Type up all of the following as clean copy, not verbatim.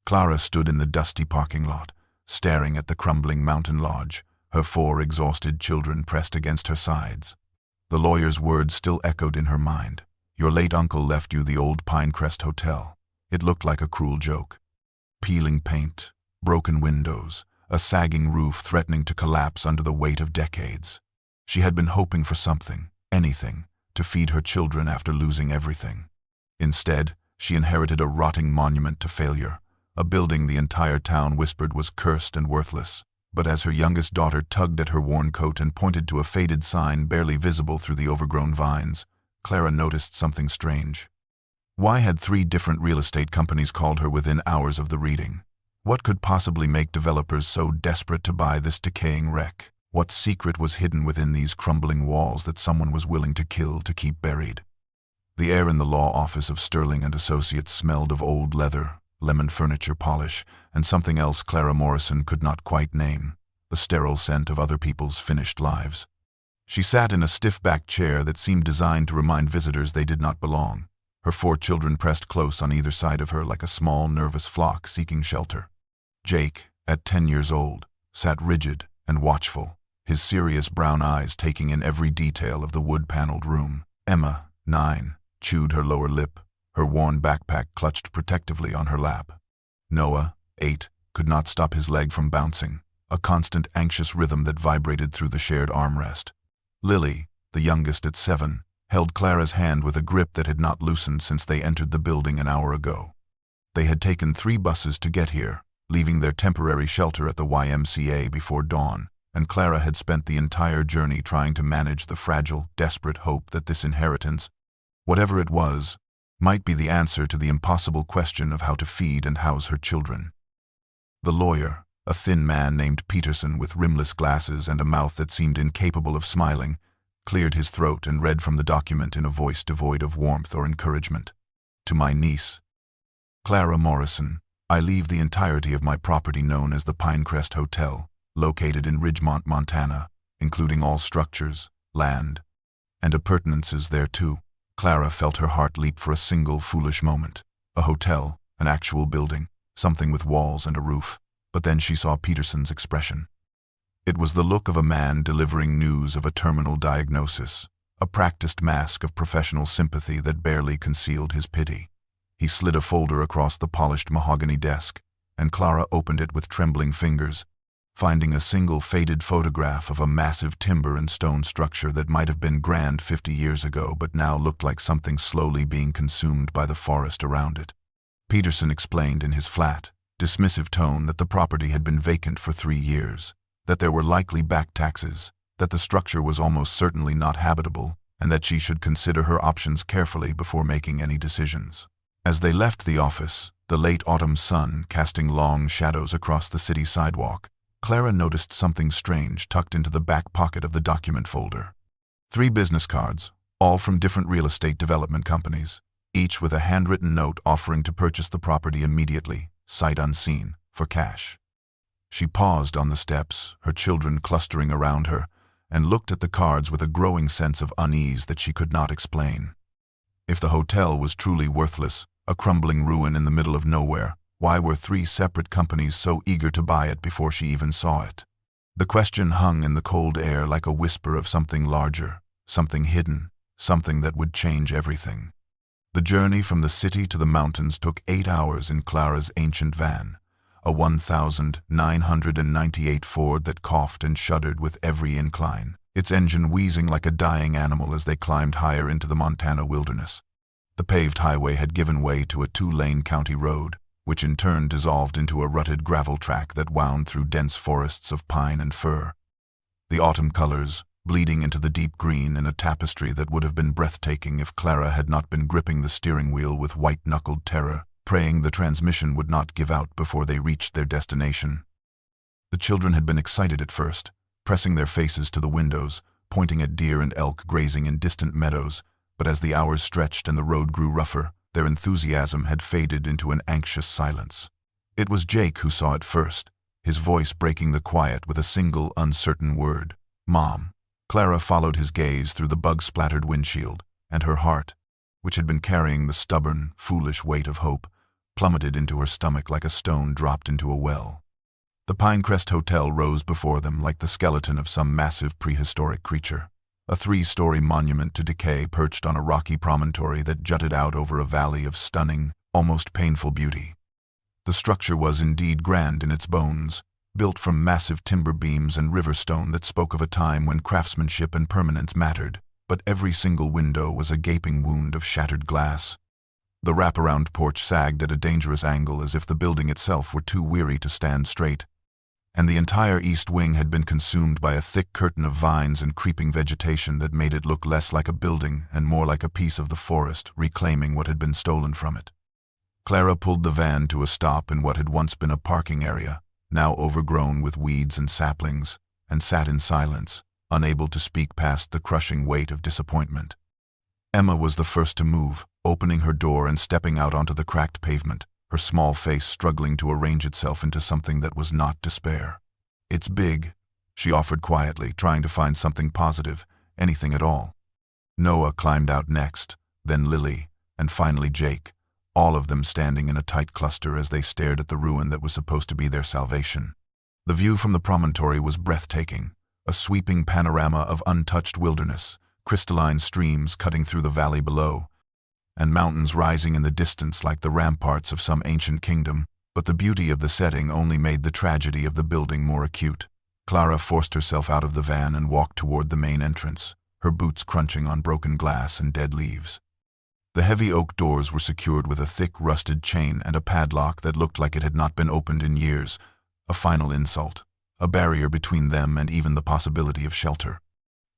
Clara stood in the dusty parking lot, staring at the crumbling mountain lodge, her 4 exhausted children pressed against her sides. The lawyer's words still echoed in her mind. Your late uncle left you the old Pinecrest Hotel. It looked like a cruel joke. Peeling paint, broken windows, a sagging roof threatening to collapse under the weight of decades. She had been hoping for something, anything, to feed her children after losing everything. Instead, she inherited a rotting monument to failure, a building the entire town whispered was cursed and worthless. But as her youngest daughter tugged at her worn coat and pointed to a faded sign barely visible through the overgrown vines, Clara noticed something strange. Why had 3 different real estate companies called her within hours of the reading? What could possibly make developers so desperate to buy this decaying wreck? What secret was hidden within these crumbling walls that someone was willing to kill to keep buried? The air in the law office of Sterling and Associates smelled of old leather, lemon furniture polish, and something else Clara Morrison could not quite name, the sterile scent of other people's finished lives. She sat in a stiff-backed chair that seemed designed to remind visitors they did not belong, her 4 children pressed close on either side of her like a small, nervous flock seeking shelter. Jake, at 10 years old, sat rigid and watchful, his serious brown eyes taking in every detail of the wood-paneled room. Emma, 9, chewed her lower lip, her worn backpack clutched protectively on her lap. Noah, 8, could not stop his leg from bouncing, a constant anxious rhythm that vibrated through the shared armrest. Lily, the youngest at 7, held Clara's hand with a grip that had not loosened since they entered the building an hour ago. They had taken 3 buses to get here, leaving their temporary shelter at the YMCA before dawn, and Clara had spent the entire journey trying to manage the fragile, desperate hope that this inheritance, whatever it was, might be the answer to the impossible question of how to feed and house her children. The lawyer, a thin man named Peterson with rimless glasses and a mouth that seemed incapable of smiling, cleared his throat and read from the document in a voice devoid of warmth or encouragement. To my niece, Clara Morrison, I leave the entirety of my property known as the Pinecrest Hotel, located in Ridgemont, Montana, including all structures, land, and appurtenances thereto. Clara felt her heart leap for a single foolish moment. A hotel, an actual building, something with walls and a roof. But then she saw Peterson's expression. It was the look of a man delivering news of a terminal diagnosis, a practiced mask of professional sympathy that barely concealed his pity. He slid a folder across the polished mahogany desk, and Clara opened it with trembling fingers, finding a single faded photograph of a massive timber and stone structure that might have been grand 50 years ago but now looked like something slowly being consumed by the forest around it. Peterson explained in his flat, dismissive tone that the property had been vacant for 3 years, that there were likely back taxes, that the structure was almost certainly not habitable, and that she should consider her options carefully before making any decisions. As they left the office, the late autumn sun casting long shadows across the city sidewalk, Clara noticed something strange tucked into the back pocket of the document folder. 3 business cards, all from different real estate development companies, each with a handwritten note offering to purchase the property immediately, sight unseen, for cash. She paused on the steps, her children clustering around her, and looked at the cards with a growing sense of unease that she could not explain. If the hotel was truly worthless, a crumbling ruin in the middle of nowhere, why were 3 separate companies so eager to buy it before she even saw it? The question hung in the cold air like a whisper of something larger, something hidden, something that would change everything. The journey from the city to the mountains took 8 hours in Clara's ancient van, a 1998 Ford that coughed and shuddered with every incline, its engine wheezing like a dying animal as they climbed higher into the Montana wilderness. The paved highway had given way to a 2-lane county road, which in turn dissolved into a rutted gravel track that wound through dense forests of pine and fir. The autumn colors, bleeding into the deep green in a tapestry that would have been breathtaking if Clara had not been gripping the steering wheel with white-knuckled terror, praying the transmission would not give out before they reached their destination. The children had been excited at first, pressing their faces to the windows, pointing at deer and elk grazing in distant meadows, but as the hours stretched and the road grew rougher, their enthusiasm had faded into an anxious silence. It was Jake who saw it first, his voice breaking the quiet with a single uncertain word, "Mom." Clara followed his gaze through the bug-splattered windshield, and her heart, which had been carrying the stubborn, foolish weight of hope, plummeted into her stomach like a stone dropped into a well. The Pinecrest Hotel rose before them like the skeleton of some massive prehistoric creature, a 3-story monument to decay perched on a rocky promontory that jutted out over a valley of stunning, almost painful beauty. The structure was indeed grand in its bones, built from massive timber beams and river stone that spoke of a time when craftsmanship and permanence mattered, but every single window was a gaping wound of shattered glass. The wraparound porch sagged at a dangerous angle as if the building itself were too weary to stand straight, and the entire east wing had been consumed by a thick curtain of vines and creeping vegetation that made it look less like a building and more like a piece of the forest reclaiming what had been stolen from it. Clara pulled the van to a stop in what had once been a parking area, now overgrown with weeds and saplings, and sat in silence, unable to speak past the crushing weight of disappointment. Emma was the first to move, opening her door and stepping out onto the cracked pavement, her small face struggling to arrange itself into something that was not despair. "It's big," she offered quietly, trying to find something positive, anything at all. Noah climbed out next, then Lily, and finally Jake, all of them standing in a tight cluster as they stared at the ruin that was supposed to be their salvation. The view from the promontory was breathtaking, a sweeping panorama of untouched wilderness, crystalline streams cutting through the valley below, and mountains rising in the distance like the ramparts of some ancient kingdom, but the beauty of the setting only made the tragedy of the building more acute. Clara forced herself out of the van and walked toward the main entrance, her boots crunching on broken glass and dead leaves. The heavy oak doors were secured with a thick rusted chain and a padlock that looked like it had not been opened in years, a final insult, a barrier between them and even the possibility of shelter.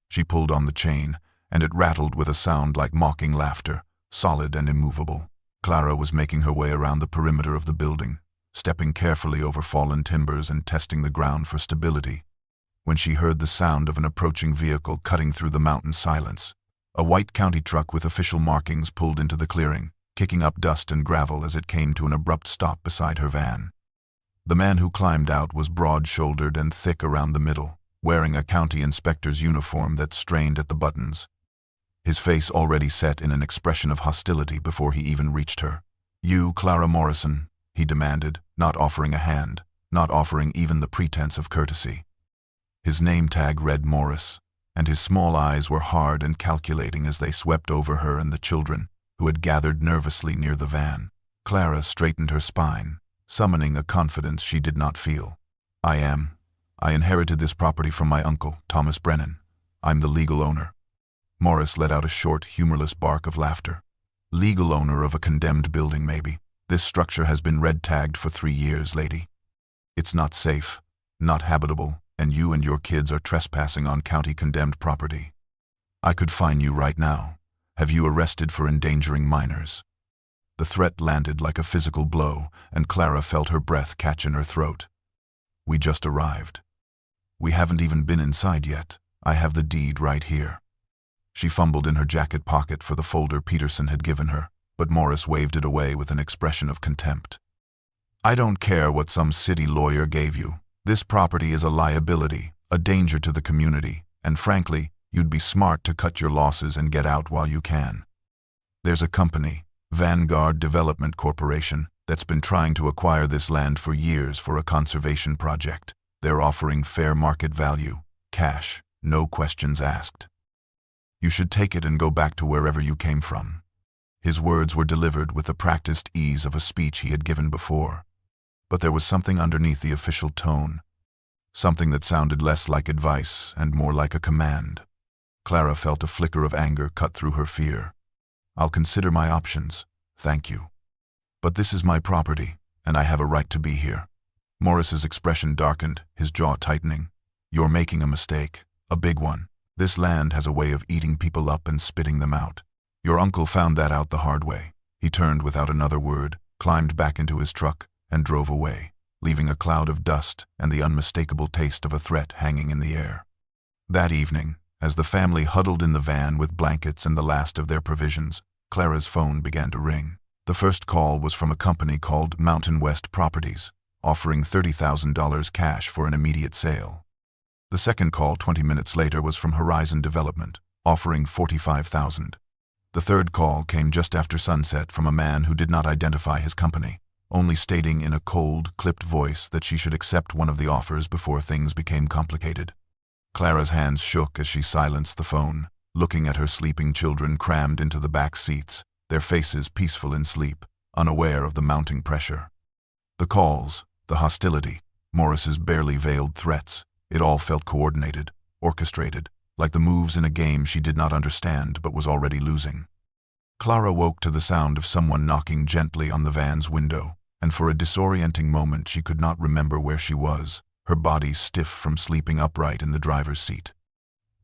She pulled on the chain, and it rattled with a sound like mocking laughter, solid and immovable. Clara was making her way around the perimeter of the building, stepping carefully over fallen timbers and testing the ground for stability, when she heard the sound of an approaching vehicle cutting through the mountain silence. A white county truck with official markings pulled into the clearing, kicking up dust and gravel as it came to an abrupt stop beside her van. The man who climbed out was broad-shouldered and thick around the middle, wearing a county inspector's uniform that strained at the buttons. His face already set in an expression of hostility before he even reached her. "You, Clara Morrison?" he demanded, not offering a hand, not offering even the pretense of courtesy. His name tag read Morris, and his small eyes were hard and calculating as they swept over her and the children, who had gathered nervously near the van. Clara straightened her spine, summoning a confidence she did not feel. I inherited this property from my uncle, Thomas Brennan. I'm the legal owner." Morris let out a short, humorless bark of laughter. "Legal owner of a condemned building, maybe. This structure has been red-tagged for 3 years, lady. It's not safe, not habitable, and you and your kids are trespassing on county-condemned property. I could fine you right now. Have you arrested for endangering minors?" The threat landed like a physical blow, and Clara felt her breath catch in her throat. "We just arrived. We haven't even been inside yet. I have the deed right here." She fumbled in her jacket pocket for the folder Peterson had given her, but Morris waved it away with an expression of contempt. "I don't care what some city lawyer gave you. This property is a liability, a danger to the community, and frankly, you'd be smart to cut your losses and get out while you can. There's a company, Vanguard Development Corporation, that's been trying to acquire this land for years for a conservation project. They're offering fair market value, cash, no questions asked. You should take it and go back to wherever you came from." His words were delivered with the practiced ease of a speech he had given before. But there was something underneath the official tone, something that sounded less like advice and more like a command. Clara felt a flicker of anger cut through her fear. "I'll consider my options, thank you. But this is my property, and I have a right to be here." Morris's expression darkened, his jaw tightening. "You're making a mistake, a big one. This land has a way of eating people up and spitting them out. Your uncle found that out the hard way." He turned without another word, climbed back into his truck, and drove away, leaving a cloud of dust and the unmistakable taste of a threat hanging in the air. That evening, as the family huddled in the van with blankets and the last of their provisions, Clara's phone began to ring. The first call was from a company called Mountain West Properties, offering $30,000 cash for an immediate sale. The second call 20 minutes later was from Horizon Development, offering $45,000. The third call came just after sunset from a man who did not identify his company, only stating in a cold, clipped voice that she should accept one of the offers before things became complicated. Clara's hands shook as she silenced the phone, looking at her sleeping children crammed into the back seats, their faces peaceful in sleep, unaware of the mounting pressure. The calls, the hostility, Morris's barely veiled threats, it all felt coordinated, orchestrated, like the moves in a game she did not understand but was already losing. Clara woke to the sound of someone knocking gently on the van's window, and for a disorienting moment she could not remember where she was, her body stiff from sleeping upright in the driver's seat.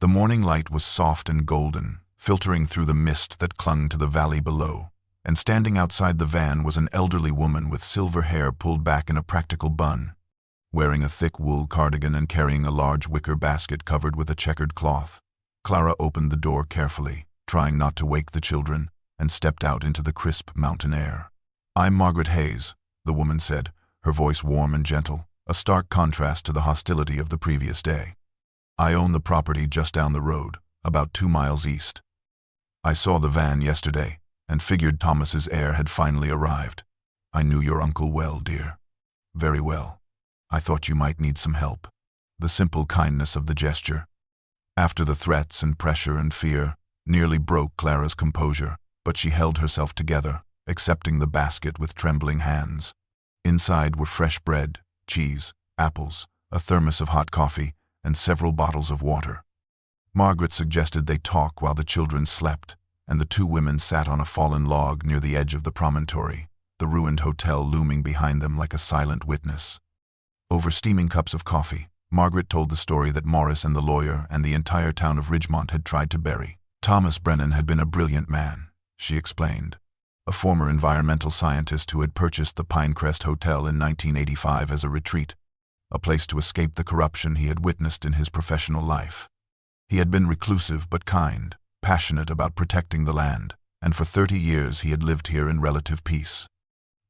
The morning light was soft and golden, filtering through the mist that clung to the valley below, and standing outside the van was an elderly woman with silver hair pulled back in a practical bun, wearing a thick wool cardigan and carrying a large wicker basket covered with a checkered cloth. Clara opened the door carefully, trying not to wake the children, and stepped out into the crisp mountain air. "I'm Margaret Hayes," the woman said, her voice warm and gentle, a stark contrast to the hostility of the previous day. "I own the property just down the road, about 2 miles east. I saw the van yesterday, and figured Thomas's heir had finally arrived. I knew your uncle well, dear. Very well. I thought you might need some help." The simple kindness of the gesture, after the threats and pressure and fear, nearly broke Clara's composure, but she held herself together, accepting the basket with trembling hands. Inside were fresh bread, cheese, apples, a thermos of hot coffee, and several bottles of water. Margaret suggested they talk while the children slept, and the two women sat on a fallen log near the edge of the promontory, the ruined hotel looming behind them like a silent witness. Over steaming cups of coffee, Margaret told the story that Morris and the lawyer and the entire town of Ridgemont had tried to bury. Thomas Brennan had been a brilliant man, she explained, a former environmental scientist who had purchased the Pinecrest Hotel in 1985 as a retreat, a place to escape the corruption he had witnessed in his professional life. He had been reclusive but kind, passionate about protecting the land, and for 30 years he had lived here in relative peace.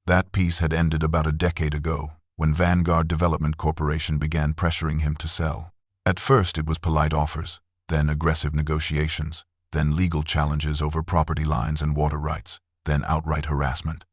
That peace had ended about a decade ago, when Vanguard Development Corporation began pressuring him to sell. At first it was polite offers, then aggressive negotiations, then legal challenges over property lines and water rights, then outright harassment.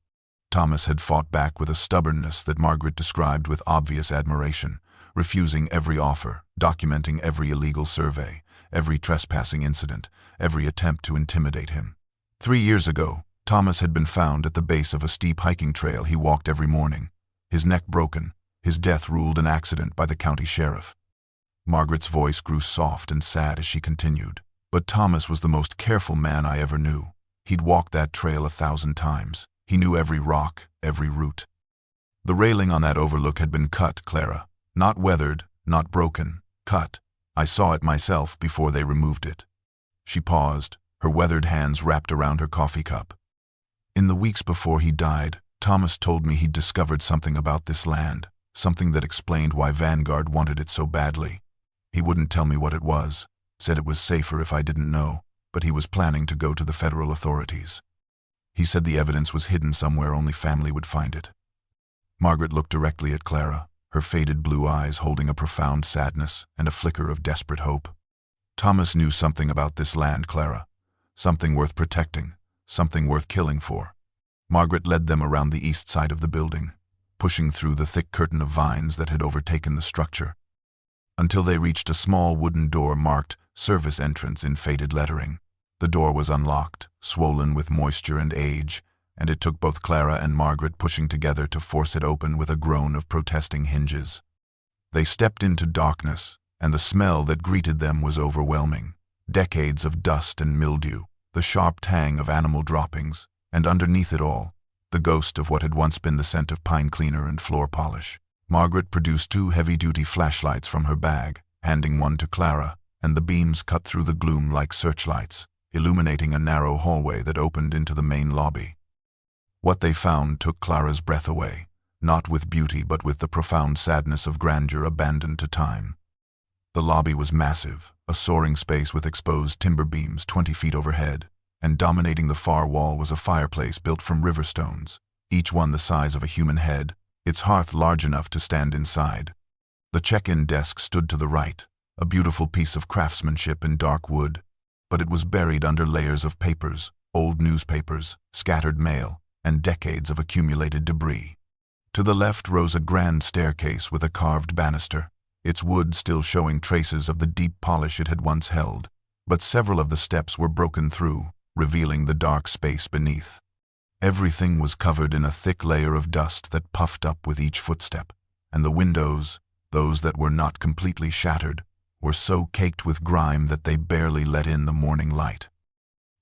Thomas had fought back with a stubbornness that Margaret described with obvious admiration, refusing every offer, documenting every illegal survey, every trespassing incident, every attempt to intimidate him. 3 years ago, Thomas had been found at the base of a steep hiking trail he walked every morning, his neck broken, his death ruled an accident by the county sheriff. Margaret's voice grew soft and sad as she continued. "But Thomas was the most careful man I ever knew. He'd walked that trail 1,000 times. He knew every rock, every root." The railing on that overlook had been cut, Clara. Not weathered, not broken, cut. I saw it myself before they removed it. She paused, her weathered hands wrapped around her coffee cup. "In the weeks before he died, Thomas told me he'd discovered something about this land, something that explained why Vanguard wanted it so badly. He wouldn't tell me what it was, said it was safer if I didn't know, but he was planning to go to the federal authorities. He said the evidence was hidden somewhere only family would find it." Margaret looked directly at Clara, her faded blue eyes holding a profound sadness and a flicker of desperate hope. "Thomas knew something about this land, Clara. Something worth protecting, something worth killing for." Margaret led them around the east side of the building, pushing through the thick curtain of vines that had overtaken the structure, until they reached a small wooden door marked "Service Entrance" in faded lettering. The door was unlocked, swollen with moisture and age, and it took both Clara and Margaret pushing together to force it open with a groan of protesting hinges. They stepped into darkness, and the smell that greeted them was overwhelming. Decades of dust and mildew, the sharp tang of animal droppings, and underneath it all, the ghost of what had once been the scent of pine cleaner and floor polish. Margaret produced 2 heavy-duty flashlights from her bag, handing one to Clara, and the beams cut through the gloom like searchlights, illuminating a narrow hallway that opened into the main lobby. What they found took Clara's breath away, not with beauty but with the profound sadness of grandeur abandoned to time. The lobby was massive, a soaring space with exposed timber beams 20 feet overhead, and dominating the far wall was a fireplace built from river stones, each one the size of a human head, its hearth large enough to stand inside. The check-in desk stood to the right, a beautiful piece of craftsmanship in dark wood, but it was buried under layers of papers, old newspapers, scattered mail, and decades of accumulated debris. To the left rose a grand staircase with a carved banister, its wood still showing traces of the deep polish it had once held, but several of the steps were broken through, revealing the dark space beneath. Everything was covered in a thick layer of dust that puffed up with each footstep, and the windows, those that were not completely shattered, were so caked with grime that they barely let in the morning light.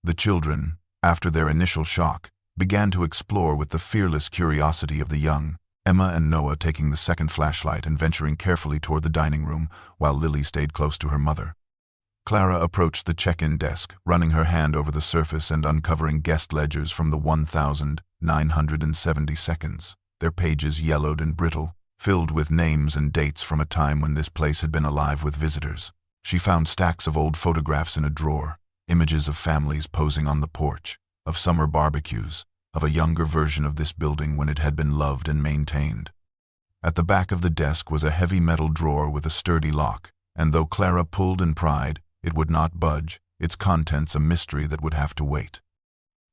The children, after their initial shock, began to explore with the fearless curiosity of the young, Emma and Noah taking the second flashlight and venturing carefully toward the dining room, while Lily stayed close to her mother. Clara approached the check-in desk, running her hand over the surface and uncovering guest ledgers from the 1,970 seconds, their pages yellowed and brittle, filled with names and dates from a time when this place had been alive with visitors. She found stacks of old photographs in a drawer, images of families posing on the porch, of summer barbecues, of a younger version of this building when it had been loved and maintained. At the back of the desk was a heavy metal drawer with a sturdy lock, and though Clara pulled and pried, it would not budge, its contents a mystery that would have to wait.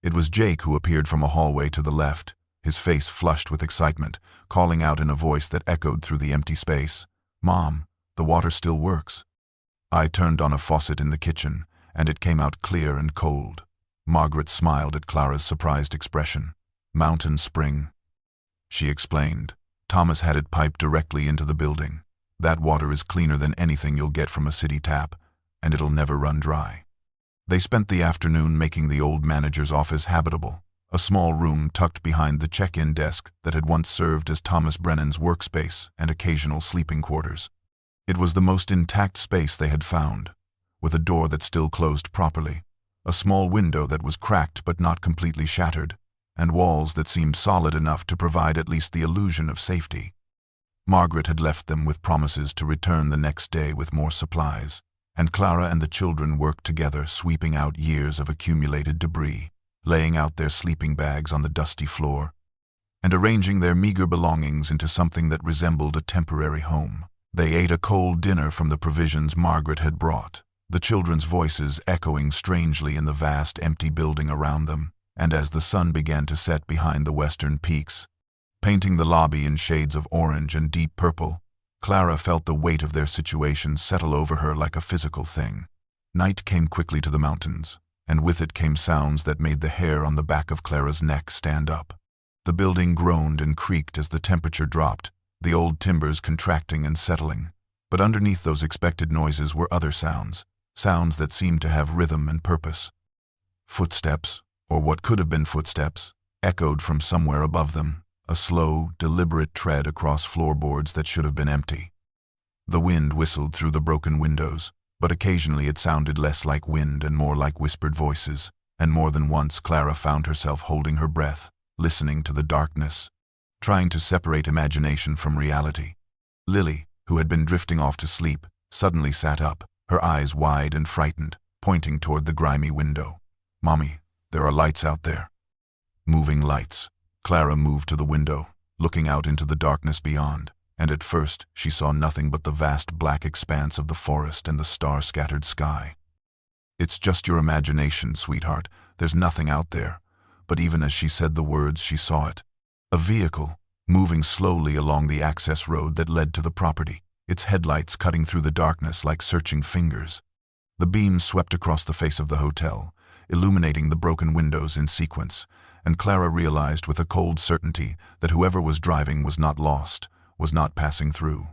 It was Jake who appeared from a hallway to the left, his face flushed with excitement, calling out in a voice that echoed through the empty space, "Mom, the water still works." I turned on a faucet in the kitchen, and it came out clear and cold. Margaret smiled at Clara's surprised expression. "Mountain Spring," she explained. "Thomas had it piped directly into the building. That water is cleaner than anything you'll get from a city tap, and it'll never run dry." They spent the afternoon making the old manager's office habitable, a small room tucked behind the check-in desk that had once served as Thomas Brennan's workspace and occasional sleeping quarters. It was the most intact space they had found, with a door that still closed properly, a small window that was cracked but not completely shattered, and walls that seemed solid enough to provide at least the illusion of safety. Margaret had left them with promises to return the next day with more supplies, and Clara and the children worked together, sweeping out years of accumulated debris, laying out their sleeping bags on the dusty floor, and arranging their meager belongings into something that resembled a temporary home. They ate a cold dinner from the provisions Margaret had brought, the children's voices echoing strangely in the vast empty building around them, and as the sun began to set behind the western peaks, painting the lobby in shades of orange and deep purple, Clara felt the weight of their situation settle over her like a physical thing. Night came quickly to the mountains, and with it came sounds that made the hair on the back of Clara's neck stand up. The building groaned and creaked as the temperature dropped, the old timbers contracting and settling. But underneath those expected noises were other sounds, sounds that seemed to have rhythm and purpose. Footsteps, or what could have been footsteps, echoed from somewhere above them, a slow, deliberate tread across floorboards that should have been empty. The wind whistled through the broken windows, but occasionally it sounded less like wind and more like whispered voices, and more than once Clara found herself holding her breath, listening to the darkness, trying to separate imagination from reality. Lily, who had been drifting off to sleep, suddenly sat up, her eyes wide and frightened, pointing toward the grimy window. "Mommy, there are lights out there." Moving lights. Clara moved to the window, looking out into the darkness beyond, and at first she saw nothing but the vast black expanse of the forest and the star-scattered sky. "It's just your imagination, sweetheart. There's nothing out there." But even as she said the words, she saw it. A vehicle, moving slowly along the access road that led to the property, its headlights cutting through the darkness like searching fingers. The beams swept across the face of the hotel, illuminating the broken windows in sequence, and Clara realized with a cold certainty that whoever was driving was not lost, was not passing through.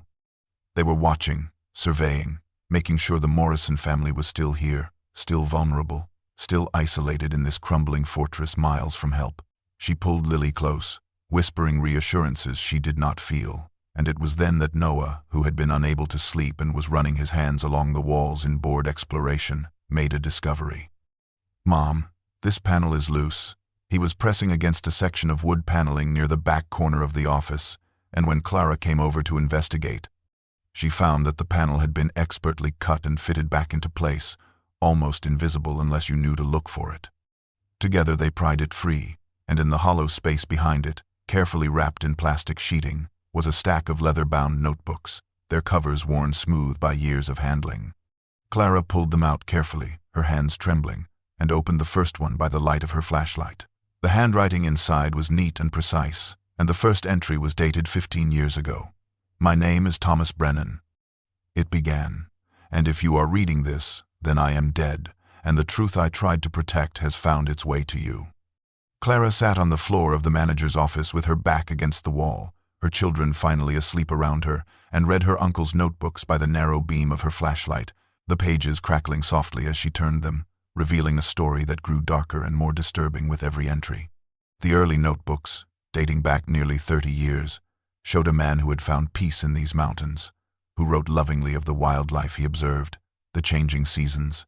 They were watching, surveying, making sure the Morrison family was still here, still vulnerable, still isolated in this crumbling fortress miles from help. She pulled Lily close, whispering reassurances she did not feel, and it was then that Noah, who had been unable to sleep and was running his hands along the walls in bored exploration, made a discovery. "Mom, this panel is loose." He was pressing against a section of wood paneling near the back corner of the office, and when Clara came over to investigate, she found that the panel had been expertly cut and fitted back into place, almost invisible unless you knew to look for it. Together they pried it free, and in the hollow space behind it, carefully wrapped in plastic sheeting, was a stack of leather-bound notebooks, their covers worn smooth by years of handling. Clara pulled them out carefully, her hands trembling, and opened the first one by the light of her flashlight. The handwriting inside was neat and precise, and the first entry was dated 15 years ago. My name is Thomas Brennan. It began, and if you are reading this, then I am dead, and the truth I tried to protect has found its way to you. Clara sat on the floor of the manager's office with her back against the wall, her children finally asleep around her, and read her uncle's notebooks by the narrow beam of her flashlight, the pages crackling softly as she turned them, revealing a story that grew darker and more disturbing with every entry. The early notebooks, dating back nearly 30 years, showed a man who had found peace in these mountains, who wrote lovingly of the wildlife he observed, the changing seasons,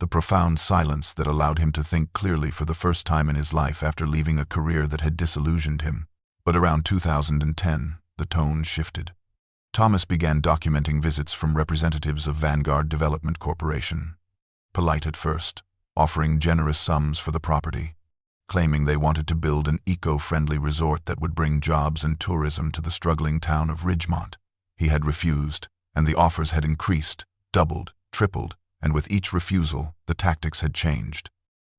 the profound silence that allowed him to think clearly for the first time in his life after leaving a career that had disillusioned him. But around 2010, the tone shifted. Thomas began documenting visits from representatives of Vanguard Development Corporation. Polite at first, offering generous sums for the property, claiming they wanted to build an eco-friendly resort that would bring jobs and tourism to the struggling town of Ridgemont. He had refused, and the offers had increased, doubled, tripled, and with each refusal, the tactics had changed.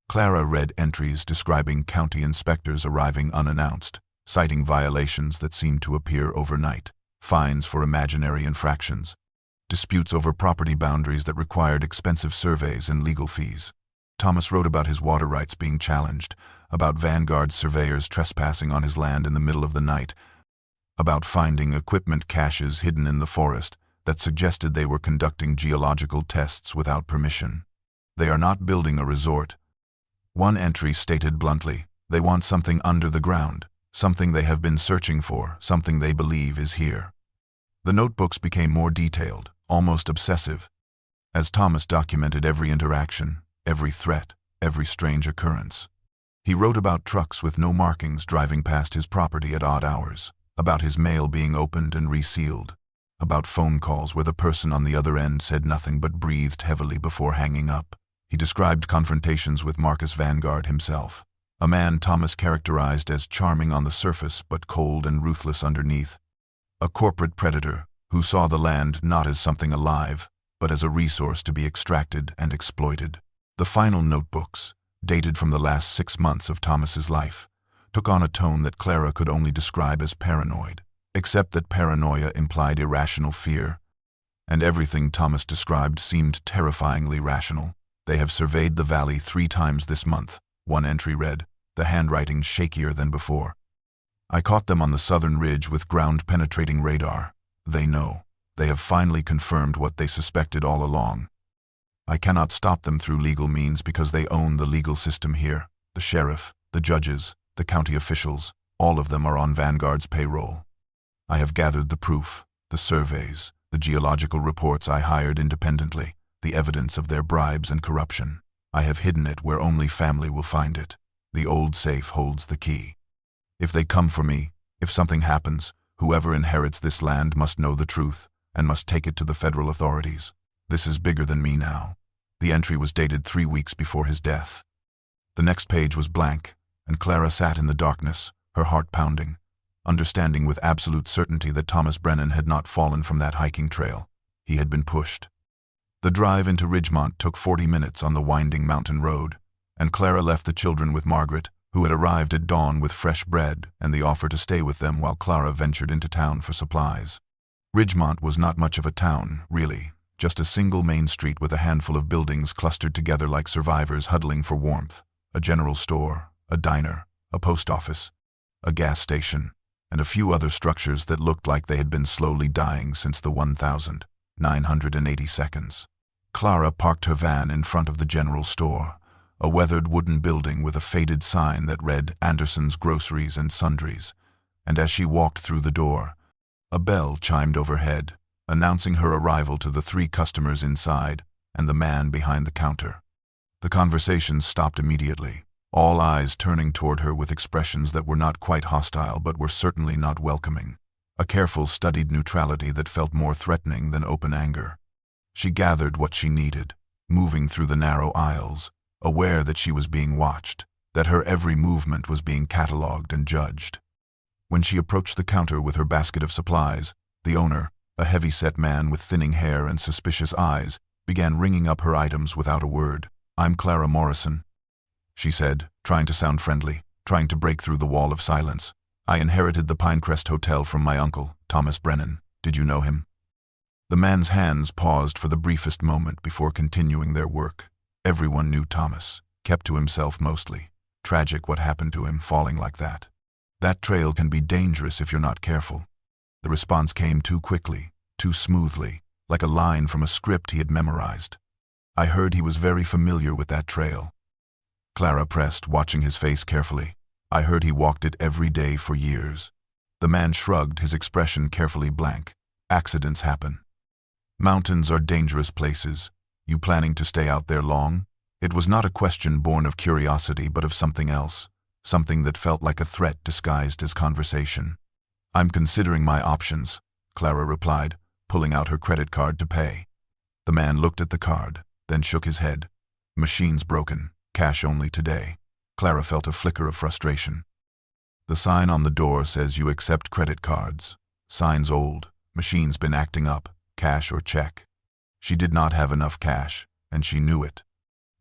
Clara read entries describing county inspectors arriving unannounced, citing violations that seemed to appear overnight, fines for imaginary infractions, disputes over property boundaries that required expensive surveys and legal fees. Thomas wrote about his water rights being challenged, about Vanguard surveyors trespassing on his land in the middle of the night, about finding equipment caches hidden in the forest that suggested they were conducting geological tests without permission. They are not building a resort. One entry stated bluntly, they want something under the ground, something they have been searching for, something they believe is here. The notebooks became more detailed, almost obsessive, as Thomas documented every interaction, every threat, every strange occurrence. He wrote about trucks with no markings driving past his property at odd hours, about his mail being opened and resealed, about phone calls where the person on the other end said nothing but breathed heavily before hanging up. He described confrontations with Marcus Vanguard himself, a man Thomas characterized as charming on the surface but cold and ruthless underneath, a corporate predator who saw the land not as something alive, but as a resource to be extracted and exploited. The final notebooks, dated from the last 6 months of Thomas's life, took on a tone that Clara could only describe as paranoid, except that paranoia implied irrational fear, and everything Thomas described seemed terrifyingly rational. They have surveyed the valley 3 times this month, one entry read, the handwriting shakier than before. I caught them on the southern ridge with ground-penetrating radar. They know. They have finally confirmed what they suspected all along. I cannot stop them through legal means because they own the legal system here. The sheriff, the judges, the county officials, all of them are on Vanguard's payroll. I have gathered the proof, the surveys, the geological reports I hired independently, the evidence of their bribes and corruption. I have hidden it where only family will find it. The old safe holds the key. If they come for me, if something happens, whoever inherits this land must know the truth and must take it to the federal authorities. This is bigger than me now. The entry was dated 3 weeks before his death. The next page was blank, and Clara sat in the darkness, her heart pounding, understanding with absolute certainty that Thomas Brennan had not fallen from that hiking trail. He had been pushed. The drive into Ridgemont took 40 minutes on the winding mountain road, and Clara left the children with Margaret, who had arrived at dawn with fresh bread and the offer to stay with them while Clara ventured into town for supplies. Ridgemont was not much of a town, really, just a single main street with a handful of buildings clustered together like survivors huddling for warmth, a general store, a diner, a post office, a gas station, and a few other structures that looked like they had been slowly dying since the 1,980 seconds. Clara parked her van in front of the general store, a weathered wooden building with a faded sign that read Anderson's Groceries and Sundries, and as she walked through the door, a bell chimed overhead, announcing her arrival to the 3 customers inside and the man behind the counter. The conversation stopped immediately, all eyes turning toward her with expressions that were not quite hostile but were certainly not welcoming, a careful, studied neutrality that felt more threatening than open anger. She gathered what she needed, moving through the narrow aisles, aware that she was being watched, that her every movement was being catalogued and judged. When she approached the counter with her basket of supplies, the owner, a heavy-set man with thinning hair and suspicious eyes, began ringing up her items without a word. "I'm Clara Morrison," she said, trying to sound friendly, trying to break through the wall of silence. I inherited the Pinecrest Hotel from my uncle, Thomas Brennan. Did you know him? The man's hands paused for the briefest moment before continuing their work. Everyone knew Thomas, kept to himself mostly. Tragic what happened to him, falling like that. That trail can be dangerous if you're not careful. The response came too quickly, too smoothly, like a line from a script he had memorized. I heard he was very familiar with that trail. Clara pressed, watching his face carefully. I heard he walked it every day for years. The man shrugged, his expression carefully blank. Accidents happen. Mountains are dangerous places. You planning to stay out there long? It was not a question born of curiosity, but of something else. Something that felt like a threat disguised as conversation. I'm considering my options, Clara replied, pulling out her credit card to pay. The man looked at the card, then shook his head. Machine's broken, cash only today. Clara felt a flicker of frustration. The sign on the door says you accept credit cards. Sign's old, machine's been acting up, cash or check. She did not have enough cash, and she knew it.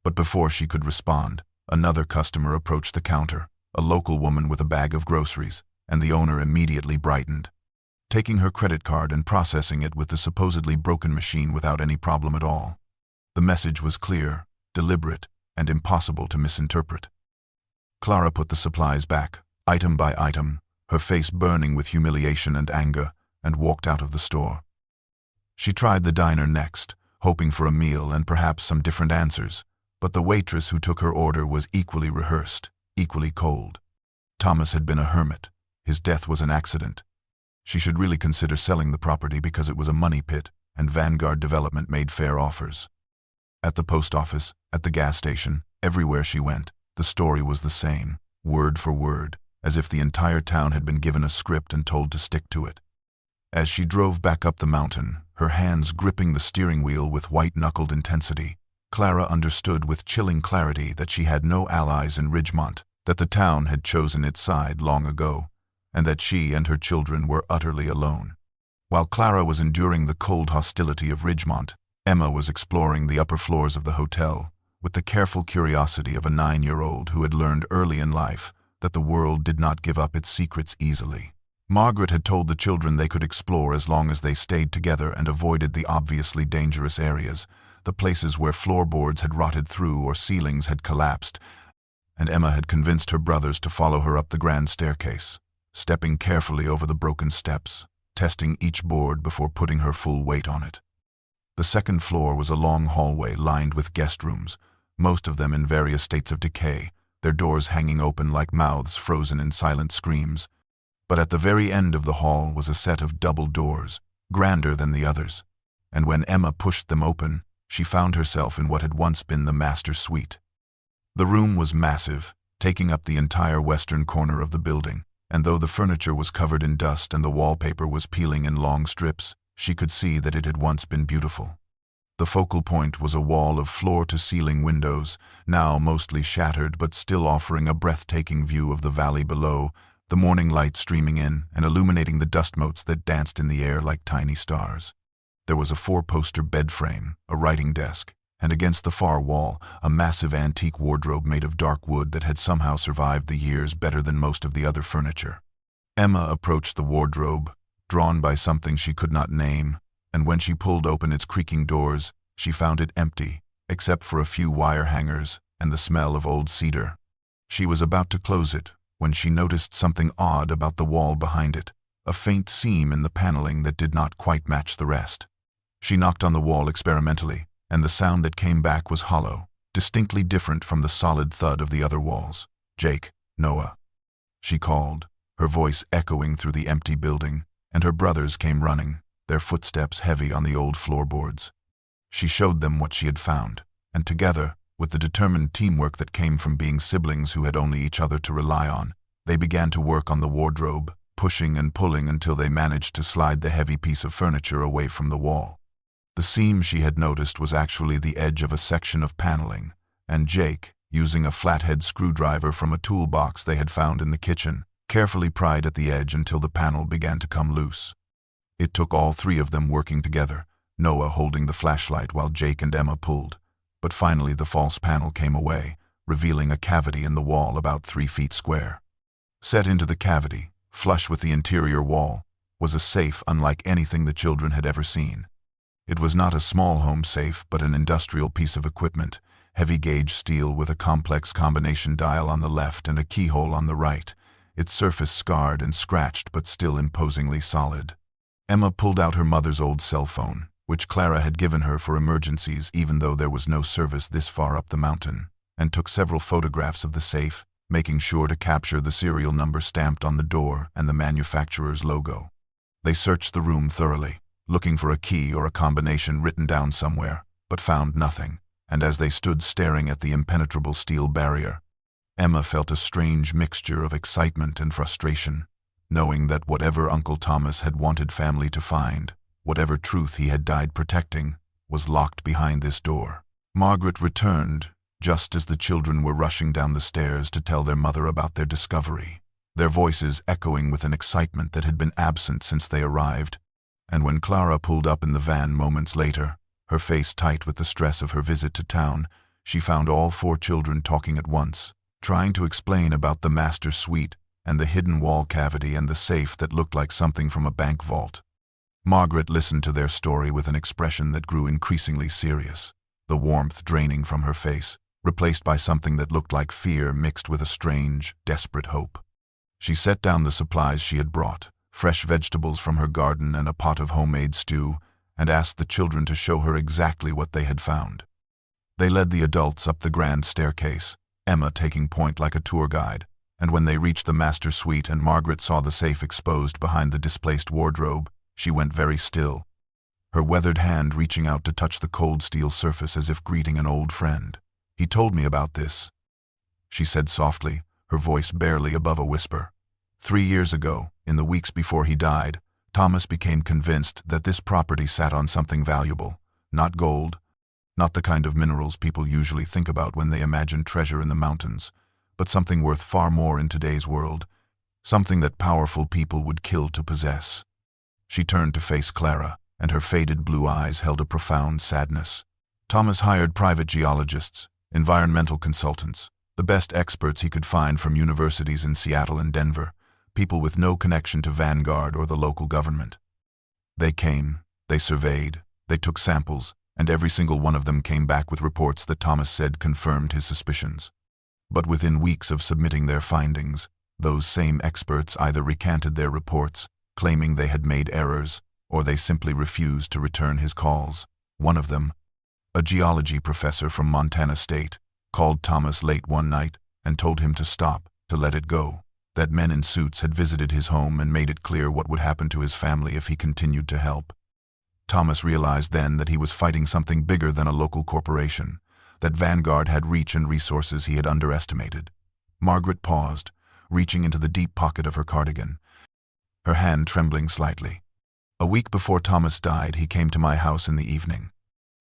But before she could respond, another customer approached the counter, a local woman with a bag of groceries, and the owner immediately brightened. Taking her credit card and processing it with the supposedly broken machine without any problem at all. The message was clear, deliberate, and impossible to misinterpret. Clara put the supplies back, item by item, her face burning with humiliation and anger, and walked out of the store. She tried the diner next, hoping for a meal and perhaps some different answers, but the waitress who took her order was equally rehearsed, equally cold. Thomas had been a hermit. His death was an accident. She should really consider selling the property because it was a money pit, and Vanguard Development made fair offers. At the post office, at the gas station, everywhere she went, the story was the same, word for word, as if the entire town had been given a script and told to stick to it. As she drove back up the mountain, her hands gripping the steering wheel with white-knuckled intensity, Clara understood with chilling clarity that she had no allies in Ridgemont, that the town had chosen its side long ago, and that she and her children were utterly alone. While Clara was enduring the cold hostility of Ridgemont, Emma was exploring the upper floors of the hotel, with the careful curiosity of a 9-year-old who had learned early in life that the world did not give up its secrets easily. Margaret had told the children they could explore as long as they stayed together and avoided the obviously dangerous areas, the places where floorboards had rotted through or ceilings had collapsed, and Emma had convinced her brothers to follow her up the grand staircase, stepping carefully over the broken steps, testing each board before putting her full weight on it. The second floor was a long hallway lined with guest rooms, most of them in various states of decay, their doors hanging open like mouths frozen in silent screams. But at the very end of the hall was a set of double doors, grander than the others, and when Emma pushed them open, she found herself in what had once been the master suite. The room was massive, taking up the entire western corner of the building, and though the furniture was covered in dust and the wallpaper was peeling in long strips, she could see that it had once been beautiful. The focal point was a wall of floor-to-ceiling windows, now mostly shattered but still offering a breathtaking view of the valley below, the morning light streaming in and illuminating the dust motes that danced in the air like tiny stars. There was a 4-poster bed frame, a writing desk, and against the far wall, a massive antique wardrobe made of dark wood that had somehow survived the years better than most of the other furniture. Emma approached the wardrobe, drawn by something she could not name, and when she pulled open its creaking doors, she found it empty, except for a few wire hangers and the smell of old cedar. She was about to close it when she noticed something odd about the wall behind it, a faint seam in the paneling that did not quite match the rest. She knocked on the wall experimentally, and the sound that came back was hollow, distinctly different from the solid thud of the other walls. "Jake, Noah," she called, her voice echoing through the empty building, and her brothers came running, their footsteps heavy on the old floorboards. She showed them what she had found, and together, with the determined teamwork that came from being siblings who had only each other to rely on, they began to work on the wardrobe, pushing and pulling until they managed to slide the heavy piece of furniture away from the wall. The seam she had noticed was actually the edge of a section of paneling, and Jake, using a flathead screwdriver from a toolbox they had found in the kitchen, carefully pried at the edge until the panel began to come loose. It took all three of them working together, Noah holding the flashlight while Jake and Emma pulled, but finally the false panel came away, revealing a cavity in the wall about 3 feet square. Set into the cavity, Flush with the interior wall was a safe unlike anything the children had ever seen. It was not a small home safe, but an industrial piece of equipment, heavy-gauge steel with a complex combination dial on the left and a keyhole on the right, its surface scarred and scratched but still imposingly solid. Emma pulled out her mother's old cell phone, which Clara had given her for emergencies even though there was no service this far up the mountain, and took several photographs of the safe, making sure to capture the serial number stamped on the door and the manufacturer's logo. They searched the room thoroughly, looking for a key or a combination written down somewhere, but found nothing, and as they stood staring at the impenetrable steel barrier, Emma felt a strange mixture of excitement and frustration, knowing that whatever Uncle Thomas had wanted family to find, whatever truth he had died protecting, was locked behind this door. Margaret returned just as the children were rushing down the stairs to tell their mother about their discovery, their voices echoing with an excitement that had been absent since they arrived. And when Clara pulled up in the van moments later, her face tight with the stress of her visit to town, she found all 4 children talking at once, trying to explain about the master suite and the hidden wall cavity and the safe that looked like something from a bank vault. Margaret listened to their story with an expression that grew increasingly serious, the warmth draining from her face, replaced by something that looked like fear mixed with a strange, desperate hope. She set down the supplies she had brought, fresh vegetables from her garden and a pot of homemade stew, and asked the children to show her exactly what they had found. They led the adults up the grand staircase, Emma taking point like a tour guide, and when they reached the master suite and Margaret saw the safe exposed behind the displaced wardrobe, she went very still, her weathered hand reaching out to touch the cold steel surface as if greeting an old friend. "He told me about this," she said softly, her voice barely above a whisper. 3 years ago, in the weeks before he died, Thomas became convinced that this property sat on something valuable, not gold, not the kind of minerals people usually think about when they imagine treasure in the mountains, but something worth far more in today's world, something that powerful people would kill to possess. She turned to face Clara, and her faded blue eyes held a profound sadness. Thomas hired private geologists, environmental consultants, the best experts he could find from universities in Seattle and Denver, people with no connection to Vanguard or the local government. They came, they surveyed, they took samples, and every single one of them came back with reports that Thomas said confirmed his suspicions. But within weeks of submitting their findings, those same experts either recanted their reports, claiming they had made errors, or they simply refused to return his calls. One of them, a geology professor from Montana State, called Thomas late one night and told him to stop, to let it go, that men in suits had visited his home and made it clear what would happen to his family if he continued to help. Thomas realized then that he was fighting something bigger than a local corporation, that Vanguard had reach and resources he had underestimated. Margaret paused, reaching into the deep pocket of her cardigan, her hand trembling slightly. "A week before Thomas died, he came to my house in the evening.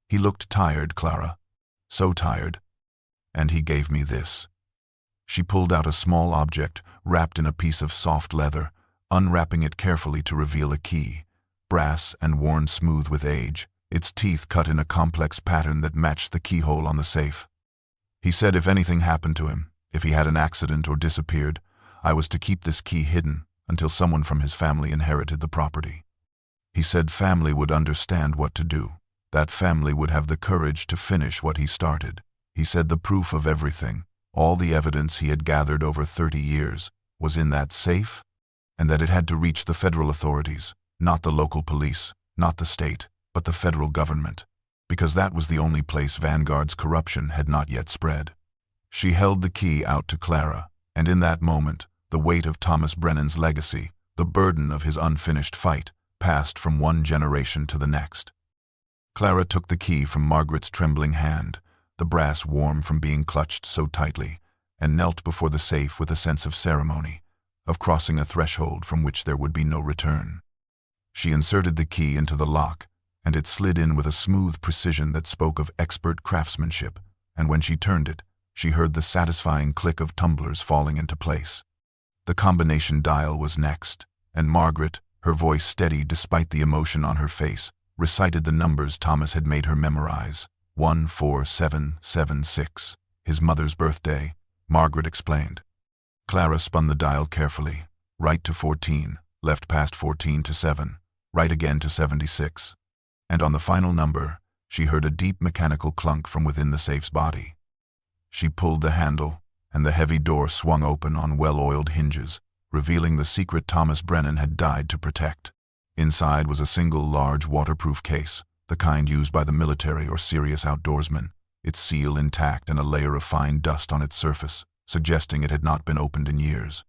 He looked tired, Clara, so tired, and he gave me this." She pulled out a small object wrapped in a piece of soft leather, unwrapping it carefully to reveal a key, brass and worn smooth with age, its teeth cut in a complex pattern that matched the keyhole on the safe. He said if anything happened to him, if he had an accident or disappeared, I was to keep this key hidden until someone from his family inherited the property. He said family would understand what to do, that family would have the courage to finish what he started. He said the proof of everything, all the evidence he had gathered over 30 years, was in that safe, and that it had to reach the federal authorities, not the local police, not the state, but the federal government, because that was the only place Vanguard's corruption had not yet spread. She held the key out to Clara, and in that moment, the weight of Thomas Brennan's legacy, the burden of his unfinished fight, passed from one generation to the next. Clara took the key from Margaret's trembling hand, the brass warm from being clutched so tightly, and knelt before the safe with a sense of ceremony, of crossing a threshold from which there would be no return. She inserted the key into the lock, and it slid in with a smooth precision that spoke of expert craftsmanship, and when she turned it, she heard the satisfying click of tumblers falling into place. The combination dial was next, and Margaret, her voice steady despite the emotion on her face, recited the numbers Thomas had made her memorize. 14776, his mother's birthday, Margaret explained. Clara spun the dial carefully, right to 14, left past 14 to 7, right again to 76. And on the final number, she heard a deep mechanical clunk from within the safe's body. She pulled the handle, and the heavy door swung open on well-oiled hinges, revealing the secret Thomas Brennan had died to protect. Inside was a single large waterproof case, the kind used by the military or serious outdoorsmen, its seal intact and a layer of fine dust on its surface, suggesting it had not been opened in years.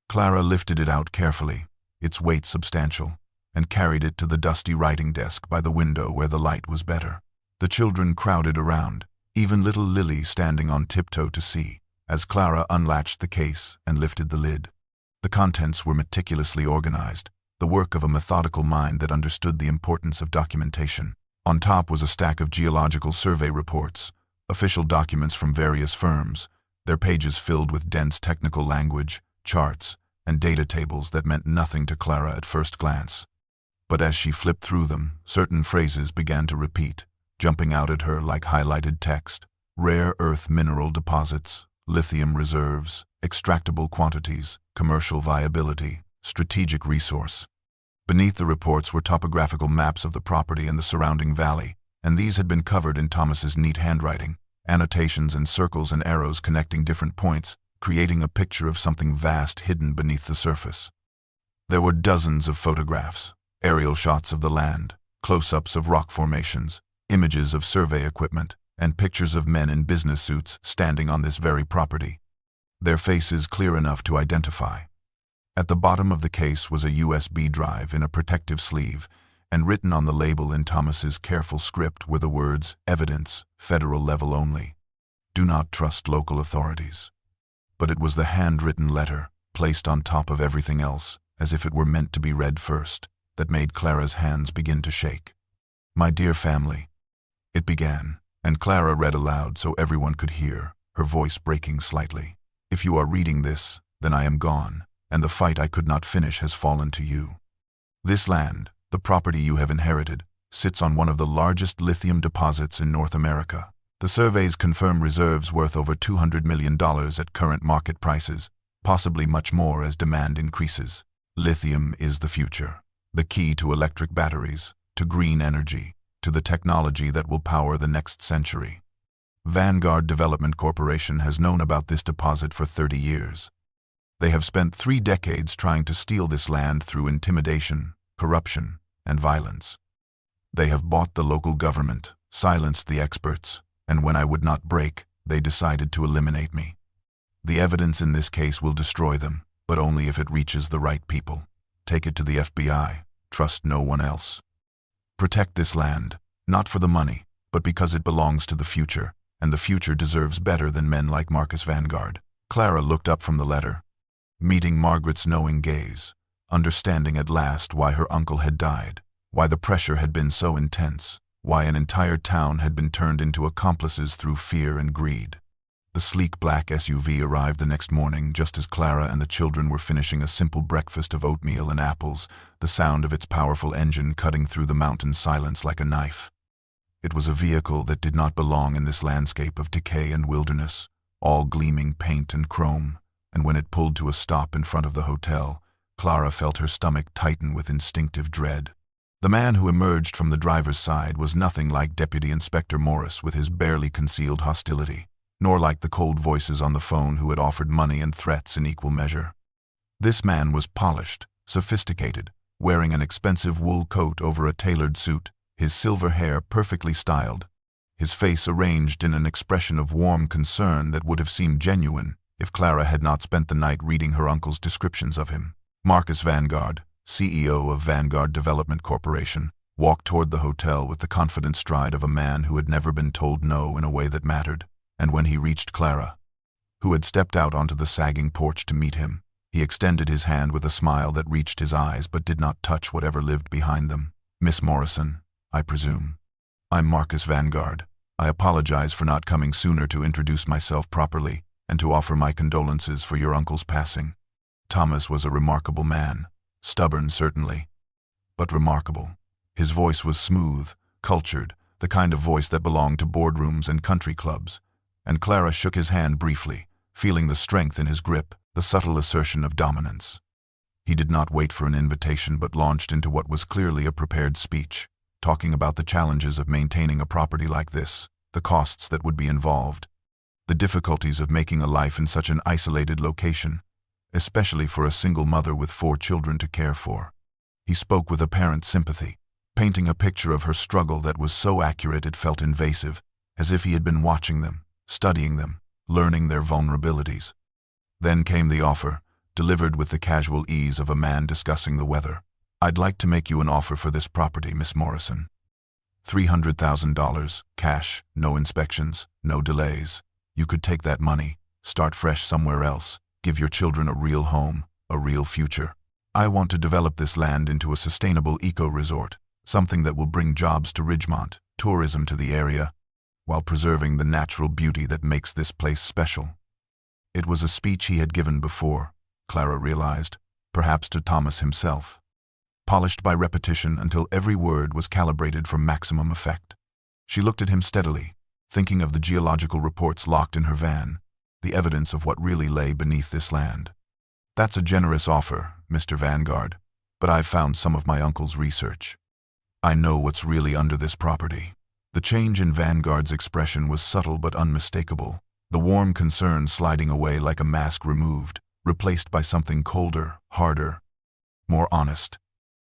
Clara lifted it out carefully, its weight substantial, and carried it to the dusty writing desk by the window where the light was better. The children crowded around, even little Lily standing on tiptoe to see, as Clara unlatched the case and lifted the lid. The contents were meticulously organized, the work of a methodical mind that understood the importance of documentation. On top was a stack of geological survey reports, official documents from various firms, their pages filled with dense technical language, charts, and data tables that meant nothing to Clara at first glance. But as she flipped through them, certain phrases began to repeat, jumping out at her like highlighted text: rare earth mineral deposits, lithium reserves, extractable quantities, commercial viability, strategic resource. Beneath the reports were topographical maps of the property and the surrounding valley, and these had been covered in Thomas's neat handwriting, annotations and circles and arrows connecting different points, creating a picture of something vast hidden beneath the surface. There were dozens of photographs, aerial shots of the land, close-ups of rock formations, images of survey equipment, and pictures of men in business suits standing on this very property, their faces clear enough to identify. At the bottom of the case was a USB drive in a protective sleeve, and written on the label in Thomas's careful script were the words, "Evidence, federal level only. Do not trust local authorities." But it was the handwritten letter, placed on top of everything else, as if it were meant to be read first, that made Clara's hands begin to shake. "My dear family," it began, and Clara read aloud so everyone could hear, her voice breaking slightly. "If you are reading this, then I am gone, and the fight I could not finish has fallen to you. This land, the property you have inherited, sits on one of the largest lithium deposits in North America. The surveys confirm reserves worth over $200 million at current market prices, possibly much more as demand increases. Lithium is the future, the key to electric batteries, to green energy, to the technology that will power the next century. Vanguard Development Corporation has known about this deposit for 30 years. They have spent 3 decades trying to steal this land through intimidation, corruption, and violence. They have bought the local government, silenced the experts, and when I would not break, they decided to eliminate me. The evidence in this case will destroy them, but only if it reaches the right people. Take it to the FBI. Trust no one else. Protect this land, not for the money, but because it belongs to the future, and the future deserves better than men like Marcus Vanguard." Clara looked up from the letter, meeting Margaret's knowing gaze, understanding at last why her uncle had died, why the pressure had been so intense, why an entire town had been turned into accomplices through fear and greed. The sleek black SUV arrived the next morning just as Clara and the children were finishing a simple breakfast of oatmeal and apples, the sound of its powerful engine cutting through the mountain silence like a knife. It was a vehicle that did not belong in this landscape of decay and wilderness, all gleaming paint and chrome, and when it pulled to a stop in front of the hotel, Clara felt her stomach tighten with instinctive dread. The man who emerged from the driver's side was nothing like Deputy Inspector Morris with his barely concealed hostility, nor like the cold voices on the phone who had offered money and threats in equal measure. This man was polished, sophisticated, wearing an expensive wool coat over a tailored suit, his silver hair perfectly styled, his face arranged in an expression of warm concern that would have seemed genuine if Clara had not spent the night reading her uncle's descriptions of him. Marcus Vanguard, CEO of Vanguard Development Corporation, walked toward the hotel with the confident stride of a man who had never been told no in a way that mattered, and when he reached Clara, who had stepped out onto the sagging porch to meet him, he extended his hand with a smile that reached his eyes but did not touch whatever lived behind them. "Miss Morrison, I presume. I'm Marcus Vanguard. I apologize for not coming sooner to introduce myself properly and to offer my condolences for your uncle's passing. Thomas was a remarkable man, stubborn certainly, but remarkable. His voice was smooth, cultured, the kind of voice that belonged to boardrooms and country clubs, and Clara shook his hand briefly, feeling the strength in his grip, the subtle assertion of dominance. He did not wait for an invitation but launched into what was clearly a prepared speech, talking about the challenges of maintaining a property like this, the costs that would be involved, the difficulties of making a life in such an isolated location, especially for a single mother with 4 children to care for. He spoke with apparent sympathy, painting a picture of her struggle that was so accurate it felt invasive, as if he had been watching them, studying them, learning their vulnerabilities. Then came the offer, delivered with the casual ease of a man discussing the weather. "I'd like to make you an offer for this property, Miss Morrison. $300,000, cash, no inspections, no delays. You could take that money, start fresh somewhere else, give your children a real home, a real future. I want to develop this land into a sustainable eco-resort, something that will bring jobs to Ridgemont, tourism to the area, while preserving the natural beauty that makes this place special." It was a speech he had given before, Clara realized, perhaps to Thomas himself, polished by repetition until every word was calibrated for maximum effect. She looked at him steadily, thinking of the geological reports locked in her van, the evidence of what really lay beneath this land. "That's a generous offer, Mr. Vanguard, but I've found some of my uncle's research. I know what's really under this property." The change in Vanguard's expression was subtle but unmistakable, the warm concern sliding away like a mask removed, replaced by something colder, harder, more honest.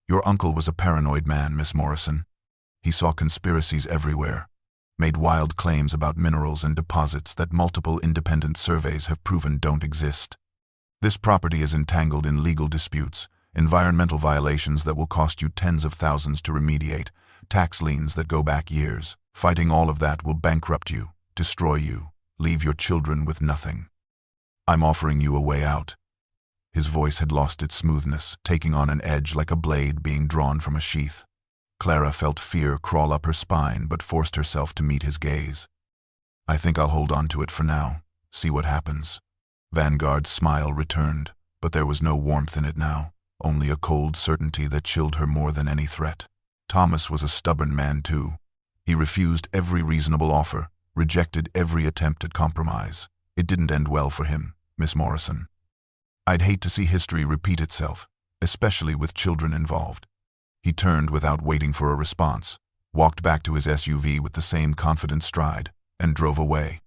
"Your uncle was a paranoid man, Miss Morrison. He saw conspiracies everywhere, made wild claims about minerals and deposits that multiple independent surveys have proven don't exist. This property is entangled in legal disputes, environmental violations that will cost you tens of thousands to remediate, tax liens that go back years. Fighting all of that will bankrupt you, destroy you, leave your children with nothing. I'm offering you a way out." His voice had lost its smoothness, taking on an edge like a blade being drawn from a sheath. Clara felt fear crawl up her spine but forced herself to meet his gaze. "I think I'll hold on to it for now, see what happens." Vanguard's smile returned, but there was no warmth in it now, only a cold certainty that chilled her more than any threat. Thomas was a stubborn man too. He refused every reasonable offer, rejected every attempt at compromise. It didn't end well for him, Miss Morrison. "I'd hate to see history repeat itself, especially with children involved." He turned without waiting for a response, walked back to his SUV with the same confident stride, and drove away,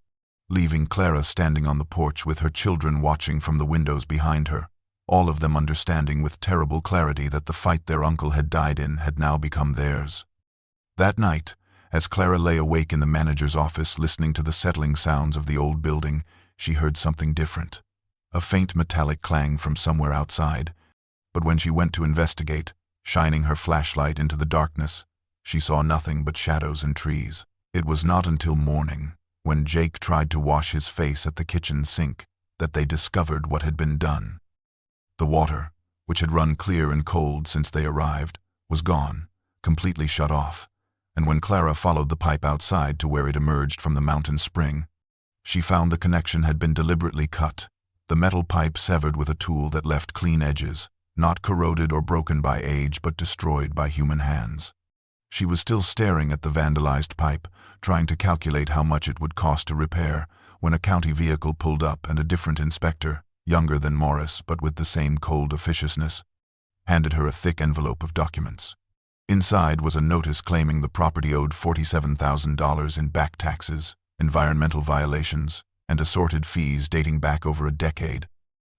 leaving Clara standing on the porch with her children watching from the windows behind her, all of them understanding with terrible clarity that the fight their uncle had died in had now become theirs. That night, as Clara lay awake in the manager's office listening to the settling sounds of the old building, she heard something different. A faint metallic clang from somewhere outside, but when she went to investigate, shining her flashlight into the darkness, she saw nothing but shadows and trees. It was not until morning, when Jake tried to wash his face at the kitchen sink, that they discovered what had been done. The water, which had run clear and cold since they arrived, was gone, completely shut off, and when Clara followed the pipe outside to where it emerged from the mountain spring, she found the connection had been deliberately cut, the metal pipe severed with a tool that left clean edges, not corroded or broken by age but destroyed by human hands. She was still staring at the vandalized pipe, trying to calculate how much it would cost to repair, when a county vehicle pulled up and a different inspector, younger than Morris but with the same cold officiousness, handed her a thick envelope of documents. Inside was a notice claiming the property owed $47,000 in back taxes, environmental violations, and assorted fees dating back over a decade,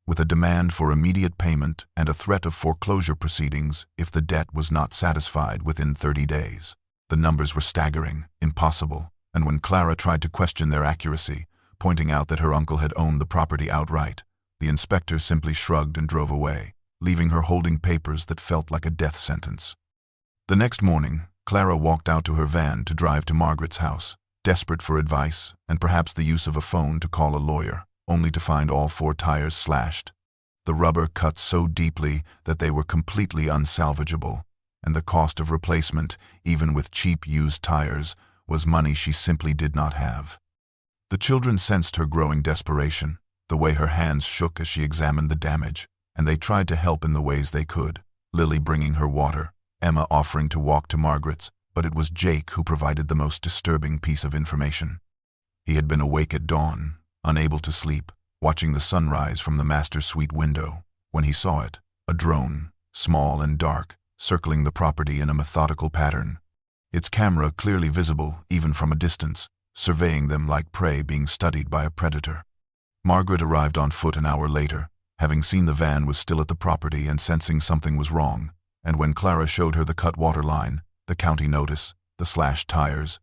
with a demand for immediate payment and a threat of foreclosure proceedings if the debt was not satisfied within 30 days. The numbers were staggering, impossible, and when Clara tried to question their accuracy, pointing out that her uncle had owned the property outright, the inspector simply shrugged and drove away, leaving her holding papers that felt like a death sentence. The next morning, Clara walked out to her van to drive to Margaret's house, desperate for advice and perhaps the use of a phone to call a lawyer, only to find all 4 tires slashed, the rubber cut so deeply that they were completely unsalvageable, and the cost of replacement, even with cheap used tires, was money she simply did not have. The children sensed her growing desperation, the way her hands shook as she examined the damage, and they tried to help in the ways they could, Lily bringing her water, Emma offering to walk to Margaret's, but it was Jake who provided the most disturbing piece of information. He had been awake at dawn, unable to sleep, watching the sunrise from the master suite window, when he saw it, A drone, small and dark, circling the property in a methodical pattern. Its camera clearly visible, even from a distance, surveying them like prey being studied by a predator. Margaret arrived on foot an hour later, having seen the van was still at the property and sensing something was wrong, and when Clara showed her the cut water line, the county notice, the slashed tires,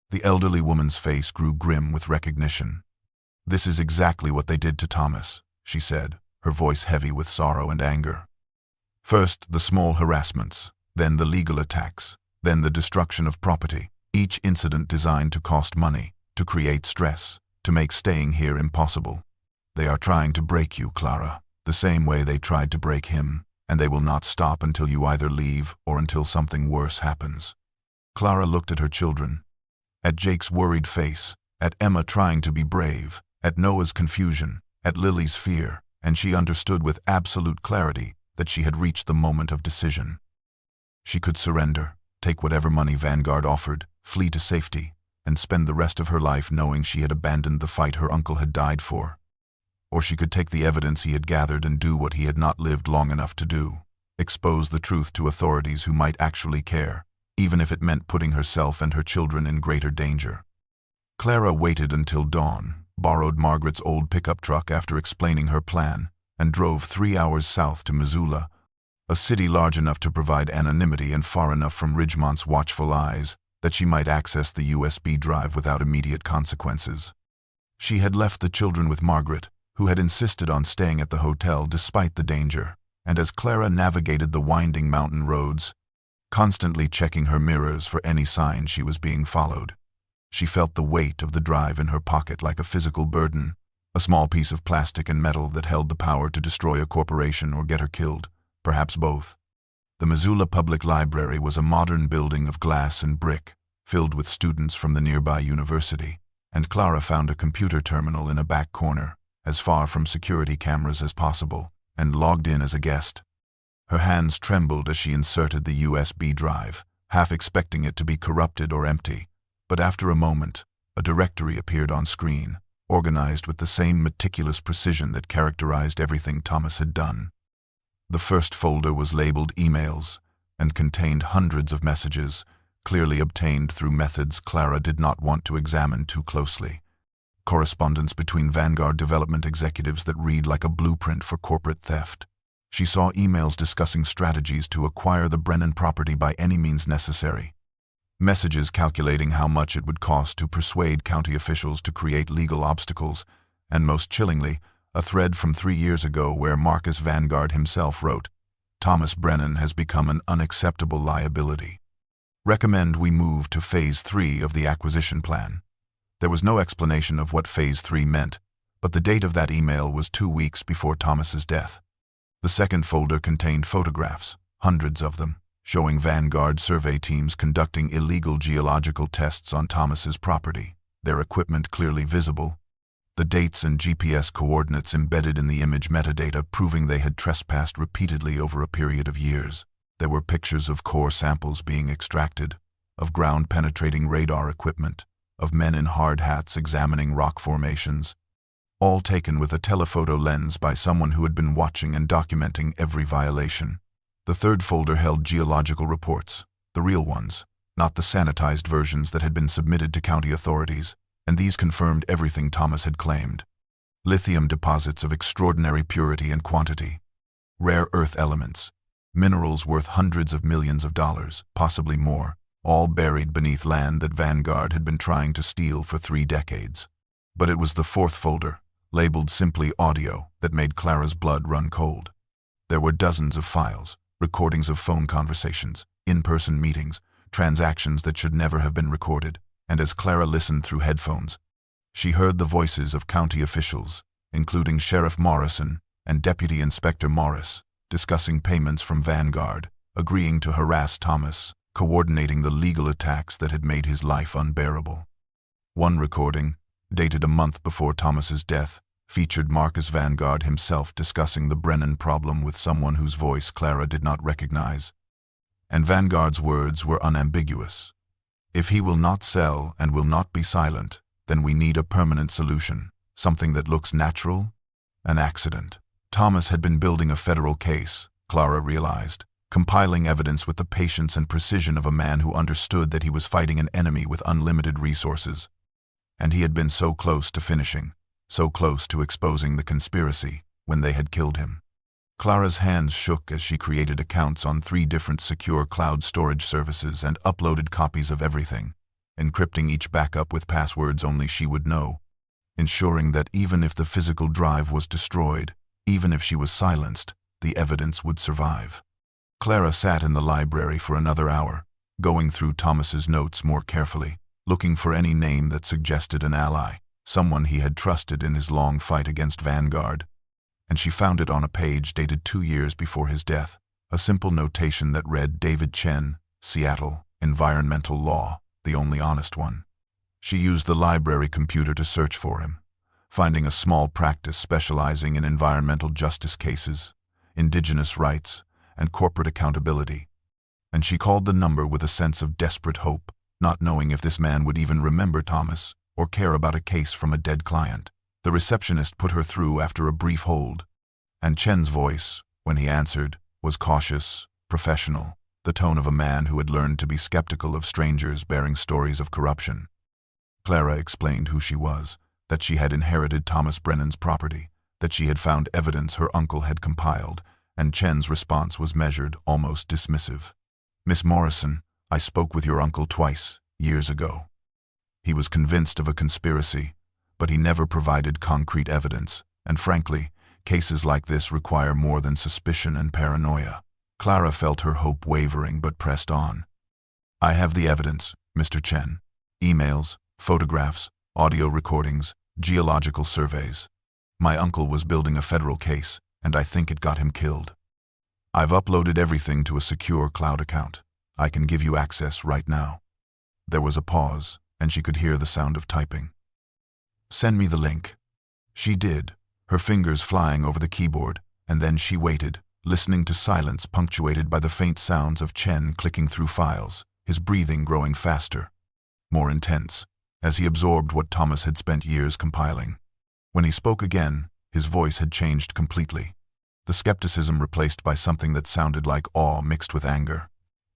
the elderly woman's face grew grim with recognition. "This is exactly what they did to Thomas," she said, her voice heavy with sorrow and anger. "First, the small harassments, then the legal attacks, then the destruction of property, each incident designed to cost money, to create stress, to make staying here impossible. They are trying to break you, Clara, the same way they tried to break him, and they will not stop until you either leave or until something worse happens." Clara looked at her children, at Jake's worried face, at Emma trying to be brave, at Noah's confusion, at Lily's fear, and she understood with absolute clarity that she had reached the moment of decision. She could surrender, take whatever money Vanguard offered, flee to safety, and spend the rest of her life knowing she had abandoned the fight her uncle had died for. Or she could take the evidence he had gathered and do what he had not lived long enough to do, expose the truth to authorities who might actually care, even if it meant putting herself and her children in greater danger. Clara waited until dawn, borrowed Margaret's old pickup truck after explaining her plan, and drove 3 hours south to Missoula, a city large enough to provide anonymity and far enough from Ridgemont's watchful eyes that she might access the USB drive without immediate consequences. She had left the children with Margaret, who had insisted on staying at the hotel despite the danger, and as Clara navigated the winding mountain roads, constantly checking her mirrors for any sign she was being followed, she felt the weight of the drive in her pocket like a physical burden, a small piece of plastic and metal that held the power to destroy a corporation or get her killed, perhaps both. The Missoula Public Library was a modern building of glass and brick, filled with students from the nearby university, and Clara found a computer terminal in a back corner, as far from security cameras as possible, and logged in as a guest. Her hands trembled as she inserted the USB drive, half expecting it to be corrupted or empty, but after a moment, a directory appeared on screen, organized with the same meticulous precision that characterized everything Thomas had done. The first folder was labeled Emails and contained hundreds of messages, clearly obtained through methods Clara did not want to examine too closely. Correspondence between Vanguard development executives that read like a blueprint for corporate theft. She saw emails discussing strategies to acquire the Brennan property by any means necessary. Messages calculating how much it would cost to persuade county officials to create legal obstacles, and most chillingly, a thread from 3 years ago where Marcus Vanguard himself wrote, "Thomas Brennan has become an unacceptable liability. Recommend we move to Phase 3 of the acquisition plan." There was no explanation of what Phase 3 meant, but the date of that email was 2 weeks before Thomas's death. The second folder contained photographs, hundreds of them, showing Vanguard survey teams conducting illegal geological tests on Thomas's property, their equipment clearly visible, the dates and GPS coordinates embedded in the image metadata proving they had trespassed repeatedly over a period of years. There were pictures of core samples being extracted, of ground-penetrating radar equipment, of men in hard hats examining rock formations, all taken with a telephoto lens by someone who had been watching and documenting every violation. The third folder held geological reports, the real ones, not the sanitized versions that had been submitted to county authorities, and these confirmed everything Thomas had claimed. Lithium deposits of extraordinary purity and quantity, rare earth elements, minerals worth hundreds of millions of dollars, possibly more, all buried beneath land that Vanguard had been trying to steal for 3 decades. But it was the fourth folder, labeled simply Audio, that made Clara's blood run cold. There were dozens of files, recordings of phone conversations, in-person meetings, transactions that should never have been recorded, and as Clara listened through headphones, she heard the voices of county officials, including Sheriff Morrison and Deputy Inspector Morris, discussing payments from Vanguard, agreeing to harass Thomas, coordinating the legal attacks that had made his life unbearable. One recording, dated a month before Thomas's death, featured Marcus Vanguard himself discussing the Brennan problem with someone whose voice Clara did not recognize. And Vanguard's words were unambiguous. "If he will not sell and will not be silent, then we need a permanent solution, something that looks natural, an accident." Thomas had been building a federal case, Clara realized, compiling evidence with the patience and precision of a man who understood that he was fighting an enemy with unlimited resources. And he had been so close to finishing, so close to exposing the conspiracy, when they had killed him. Clara's hands shook as she created accounts on 3 different secure cloud storage services and uploaded copies of everything, encrypting each backup with passwords only she would know, ensuring that even if the physical drive was destroyed, even if she was silenced, the evidence would survive. Clara sat in the library for another hour, going through Thomas's notes more carefully, looking for any name that suggested an ally, someone he had trusted in his long fight against Vanguard. And she found it on a page dated 2 years before his death, a simple notation that read David Chen, Seattle, Environmental Law, the only honest one. She used the library computer to search for him, finding a small practice specializing in environmental justice cases, indigenous rights, and corporate accountability. And she called the number with a sense of desperate hope, not knowing if this man would even remember Thomas or care about a case from a dead client. The receptionist put her through after a brief hold, and Chen's voice, when he answered, was cautious, professional, the tone of a man who had learned to be skeptical of strangers bearing stories of corruption. Clara explained who she was, that she had inherited Thomas Brennan's property, that she had found evidence her uncle had compiled, and Chen's response was measured, almost dismissive. "Miss Morrison, I spoke with your uncle twice, years ago. He was convinced of a conspiracy, but he never provided concrete evidence, and frankly, cases like this require more than suspicion and paranoia." Clara felt her hope wavering but pressed on. "I have the evidence, Mr. Chen. Emails, photographs, audio recordings, geological surveys. My uncle was building a federal case, and I think it got him killed. I've uploaded everything to a secure cloud account. I can give you access right now." There was a pause, and she could hear the sound of typing. "Send me the link." She did, her fingers flying over the keyboard, and then she waited, listening to silence punctuated by the faint sounds of Chen clicking through files, his breathing growing faster, more intense, as he absorbed what Thomas had spent years compiling. When he spoke again, his voice had changed completely, the skepticism replaced by something that sounded like awe mixed with anger.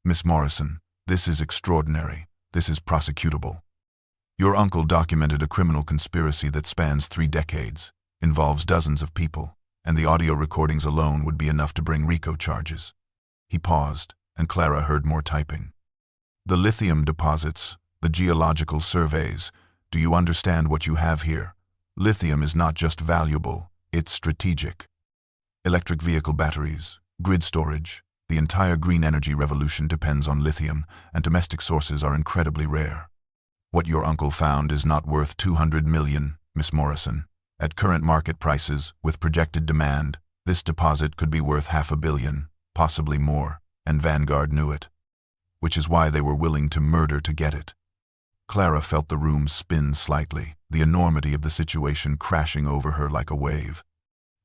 "Miss Morrison, this is extraordinary. This is prosecutable. Your uncle documented a criminal conspiracy that spans 3 decades, involves dozens of people, and the audio recordings alone would be enough to bring RICO charges." He paused, and Clara heard more typing. "The lithium deposits, the geological surveys, do you understand what you have here? Lithium is not just valuable, it's strategic. Electric vehicle batteries, grid storage, the entire green energy revolution depends on lithium, and domestic sources are incredibly rare. What your uncle found is not worth 200 million, Miss Morrison. At current market prices, with projected demand, this deposit could be worth $500 million, possibly more, and Vanguard knew it. Which is why they were willing to murder to get it." Clara felt the room spin slightly, the enormity of the situation crashing over her like a wave.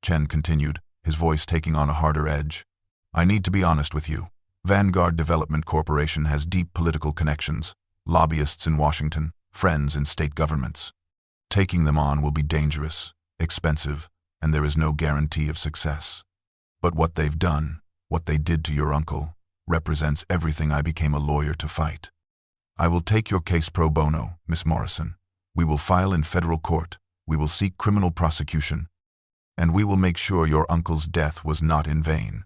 Chen continued, his voice taking on a harder edge. "I need to be honest with you. Vanguard Development Corporation has deep political connections, lobbyists in Washington, friends in state governments. Taking them on will be dangerous, expensive, and there is no guarantee of success. But what they've done, what they did to your uncle, represents everything I became a lawyer to fight. I will take your case pro bono, Miss Morrison. We will file in federal court, we will seek criminal prosecution, and we will make sure your uncle's death was not in vain."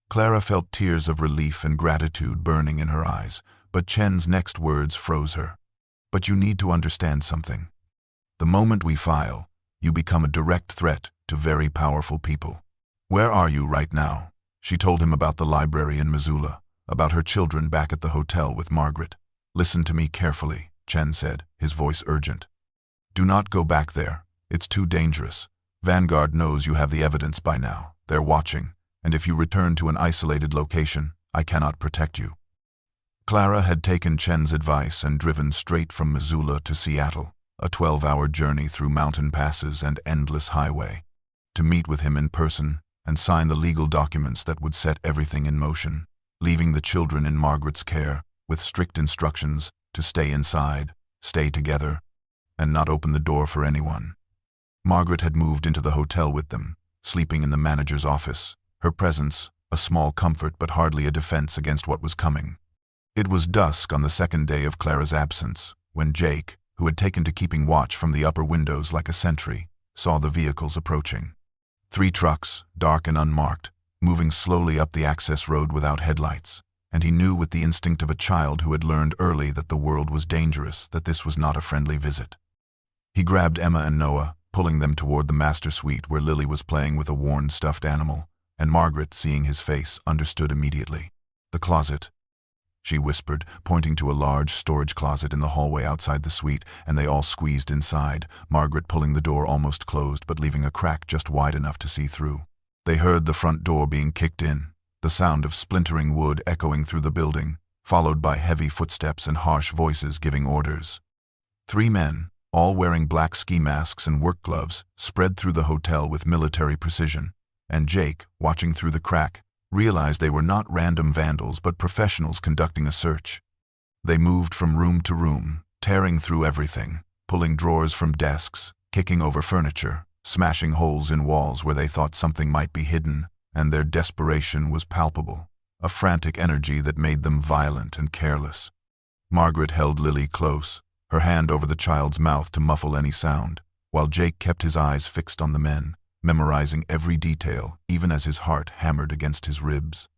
Clara felt tears of relief and gratitude burning in her eyes, but Chen's next words froze her. "But you need to understand something. The moment we file, you become a direct threat to very powerful people. Where are you right now?" She told him about the library in Missoula, about her children back at the hotel with Margaret. "Listen to me carefully," Chen said, his voice urgent. "Do not go back there. It's too dangerous. Vanguard knows you have the evidence by now. They're watching, and if you return to an isolated location, I cannot protect you." Clara had taken Chen's advice and driven straight from Missoula to Seattle, a 12-hour journey through mountain passes and endless highway, to meet with him in person and sign the legal documents that would set everything in motion, leaving the children in Margaret's care with strict instructions to stay inside, stay together, and not open the door for anyone. Margaret had moved into the hotel with them, sleeping in the manager's office, her presence, a small comfort but hardly a defense against what was coming. It was dusk on the second day of Clara's absence, when Jake, who had taken to keeping watch from the upper windows like a sentry, saw the vehicles approaching. 3 trucks, dark and unmarked, moving slowly up the access road without headlights, and he knew with the instinct of a child who had learned early that the world was dangerous, that this was not a friendly visit. He grabbed Emma and Noah, pulling them toward the master suite where Lily was playing with a worn stuffed animal, and Margaret, seeing his face, understood immediately. "The closet," she whispered, pointing to a large storage closet in the hallway outside the suite, and they all squeezed inside, Margaret pulling the door almost closed but leaving a crack just wide enough to see through. They heard the front door being kicked in, the sound of splintering wood echoing through the building, followed by heavy footsteps and harsh voices giving orders. 3 men, all wearing black ski masks and work gloves, spread through the hotel with military precision, and Jake, watching through the crack, realized they were not random vandals but professionals conducting a search. They moved from room to room, tearing through everything, pulling drawers from desks, kicking over furniture, smashing holes in walls where they thought something might be hidden, and their desperation was palpable, a frantic energy that made them violent and careless. Margaret held Lily close, her hand over the child's mouth to muffle any sound, while Jake kept his eyes fixed on the men, memorizing every detail, even as his heart hammered against his ribs.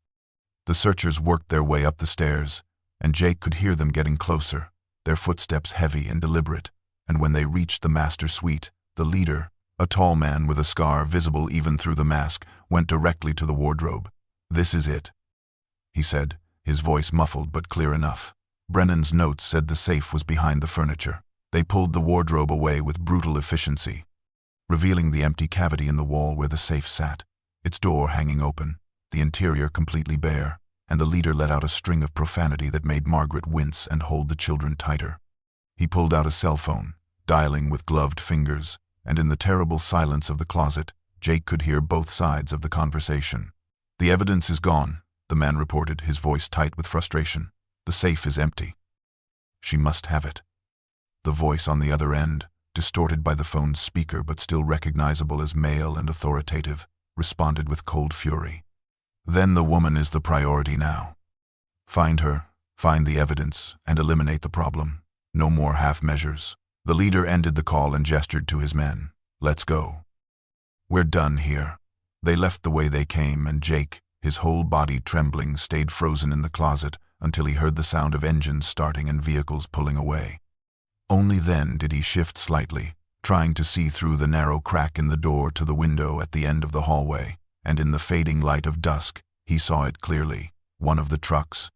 The searchers worked their way up the stairs, and Jake could hear them getting closer, their footsteps heavy and deliberate, and when they reached the master suite, the leader, a tall man with a scar visible even through the mask, went directly to the wardrobe. "This is it," he said, his voice muffled but clear enough. Brennan's notes said the safe was behind the furniture. They pulled the wardrobe away with brutal efficiency, revealing the empty cavity in the wall where the safe sat, its door hanging open, the interior completely bare, and the leader let out a string of profanity that made Margaret wince and hold the children tighter. He pulled out a cell phone, dialing with gloved fingers, and in the terrible silence of the closet, Jake could hear both sides of the conversation. "The evidence is gone," the man reported, his voice tight with frustration. "The safe is empty." "She must have it." The voice on the other end, distorted by the phone's speaker but still recognizable as male and authoritative, responded with cold fury. "Then the woman is the priority now. Find her, find the evidence, and eliminate the problem. No more half measures." The leader ended the call and gestured to his men. "Let's go. We're done here." They left the way they came, and Jake, his whole body trembling, stayed frozen in the closet until he heard the sound of engines starting and vehicles pulling away. Only then did he shift slightly, trying to see through the narrow crack in the door to the window at the end of the hallway, and in the fading light of dusk, he saw it clearly. One of the trucks,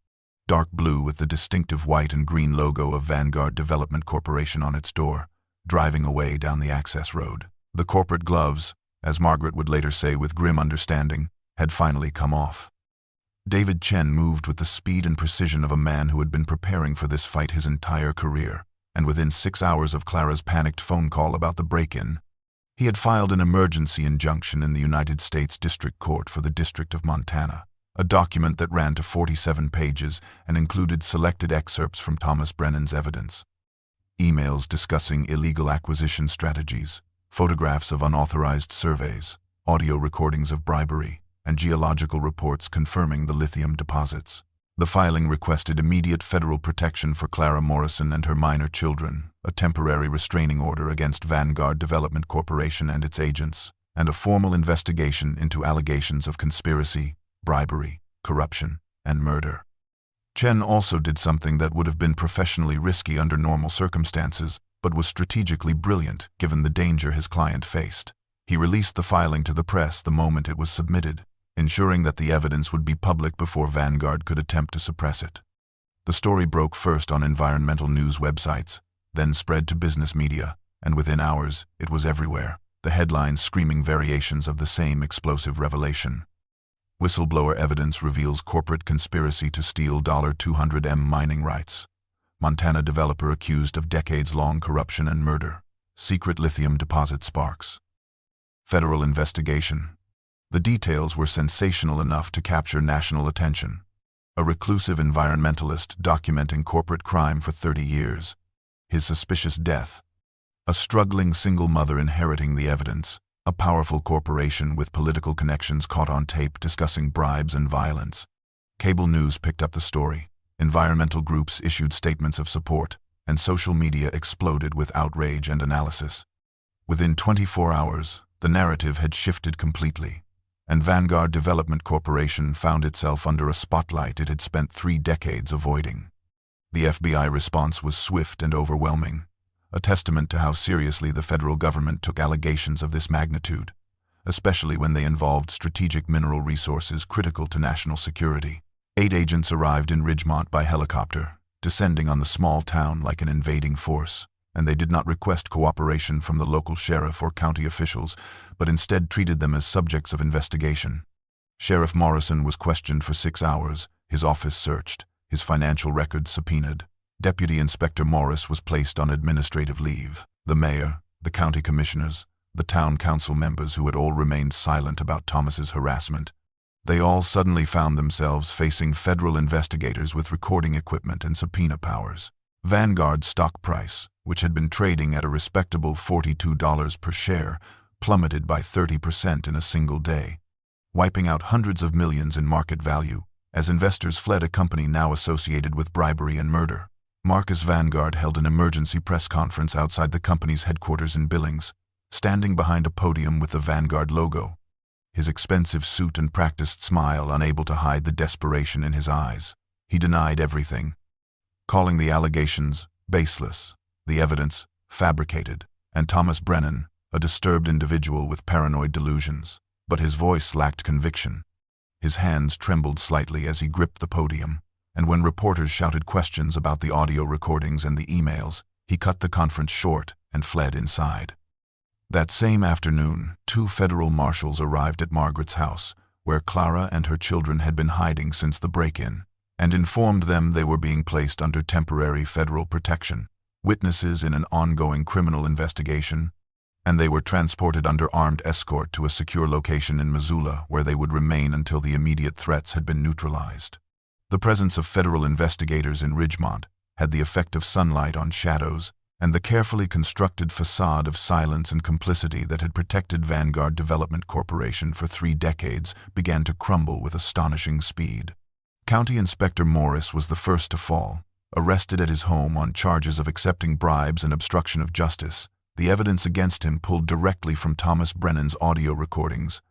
dark blue with the distinctive white and green logo of Vanguard Development Corporation on its door, driving away down the access road. The corporate gloves, as Margaret would later say with grim understanding, had finally come off. David Chen moved with the speed and precision of a man who had been preparing for this fight his entire career, and within 6 hours of Clara's panicked phone call about the break-in, he had filed an emergency injunction in the United States District Court for the District of Montana, a document that ran to 47 pages and included selected excerpts from Thomas Brennan's evidence. Emails discussing illegal acquisition strategies, photographs of unauthorized surveys, audio recordings of bribery, and geological reports confirming the lithium deposits. The filing requested immediate federal protection for Clara Morrison and her minor children, a temporary restraining order against Vanguard Development Corporation and its agents, and a formal investigation into allegations of conspiracy, bribery, corruption, and murder. Chen also did something that would have been professionally risky under normal circumstances, but was strategically brilliant given the danger his client faced. He released the filing to the press the moment it was submitted, ensuring that the evidence would be public before Vanguard could attempt to suppress it. The story broke first on environmental news websites, then spread to business media, and within hours, it was everywhere, the headlines screaming variations of the same explosive revelation. Whistleblower evidence reveals corporate conspiracy to steal $200M mining rights. Montana developer accused of decades-long corruption and murder. Secret lithium deposit sparks. Federal investigation. The details were sensational enough to capture national attention. A reclusive environmentalist documenting corporate crime for 30 years. His suspicious death. A struggling single mother inheriting the evidence. a powerful corporation with political connections caught on tape discussing bribes and violence. Cable news picked up the story, environmental groups issued statements of support, and social media exploded with outrage and analysis. Within 24 hours, the narrative had shifted completely, and Vanguard Development Corporation found itself under a spotlight it had spent 3 decades avoiding. The FBI response was swift and overwhelming, a testament to how seriously the federal government took allegations of this magnitude, especially when they involved strategic mineral resources critical to national security. 8 agents arrived in Ridgemont by helicopter, descending on the small town like an invading force, and they did not request cooperation from the local sheriff or county officials, but instead treated them as subjects of investigation. Sheriff Morrison was questioned for 6 hours, his office searched, his financial records subpoenaed. Deputy Inspector Morris was placed on administrative leave. The mayor, the county commissioners, the town council members who had all remained silent about Thomas's harassment, they all suddenly found themselves facing federal investigators with recording equipment and subpoena powers. Vanguard's stock price, which had been trading at a respectable $42 per share, plummeted by 30% in a single day, wiping out hundreds of millions in market value, as investors fled a company now associated with bribery and murder. Marcus Vanguard held an emergency press conference outside the company's headquarters in Billings, standing behind a podium with the Vanguard logo, his expensive suit and practiced smile unable to hide the desperation in his eyes. He denied everything, calling the allegations baseless, the evidence fabricated, and Thomas Brennan, a disturbed individual with paranoid delusions. But his voice lacked conviction. His hands trembled slightly as he gripped the podium, and when reporters shouted questions about the audio recordings and the emails, he cut the conference short and fled inside. That same afternoon, 2 federal marshals arrived at Margaret's house, where Clara and her children had been hiding since the break-in, and informed them they were being placed under temporary federal protection, witnesses in an ongoing criminal investigation, and they were transported under armed escort to a secure location in Missoula where they would remain until the immediate threats had been neutralized. The presence of federal investigators in Ridgemont had the effect of sunlight on shadows, and the carefully constructed facade of silence and complicity that had protected Vanguard Development Corporation for 3 decades began to crumble with astonishing speed. County Inspector Morris was the first to fall, arrested at his home on charges of accepting bribes and obstruction of justice. The evidence against him pulled directly from Thomas Brennan's audio recordings,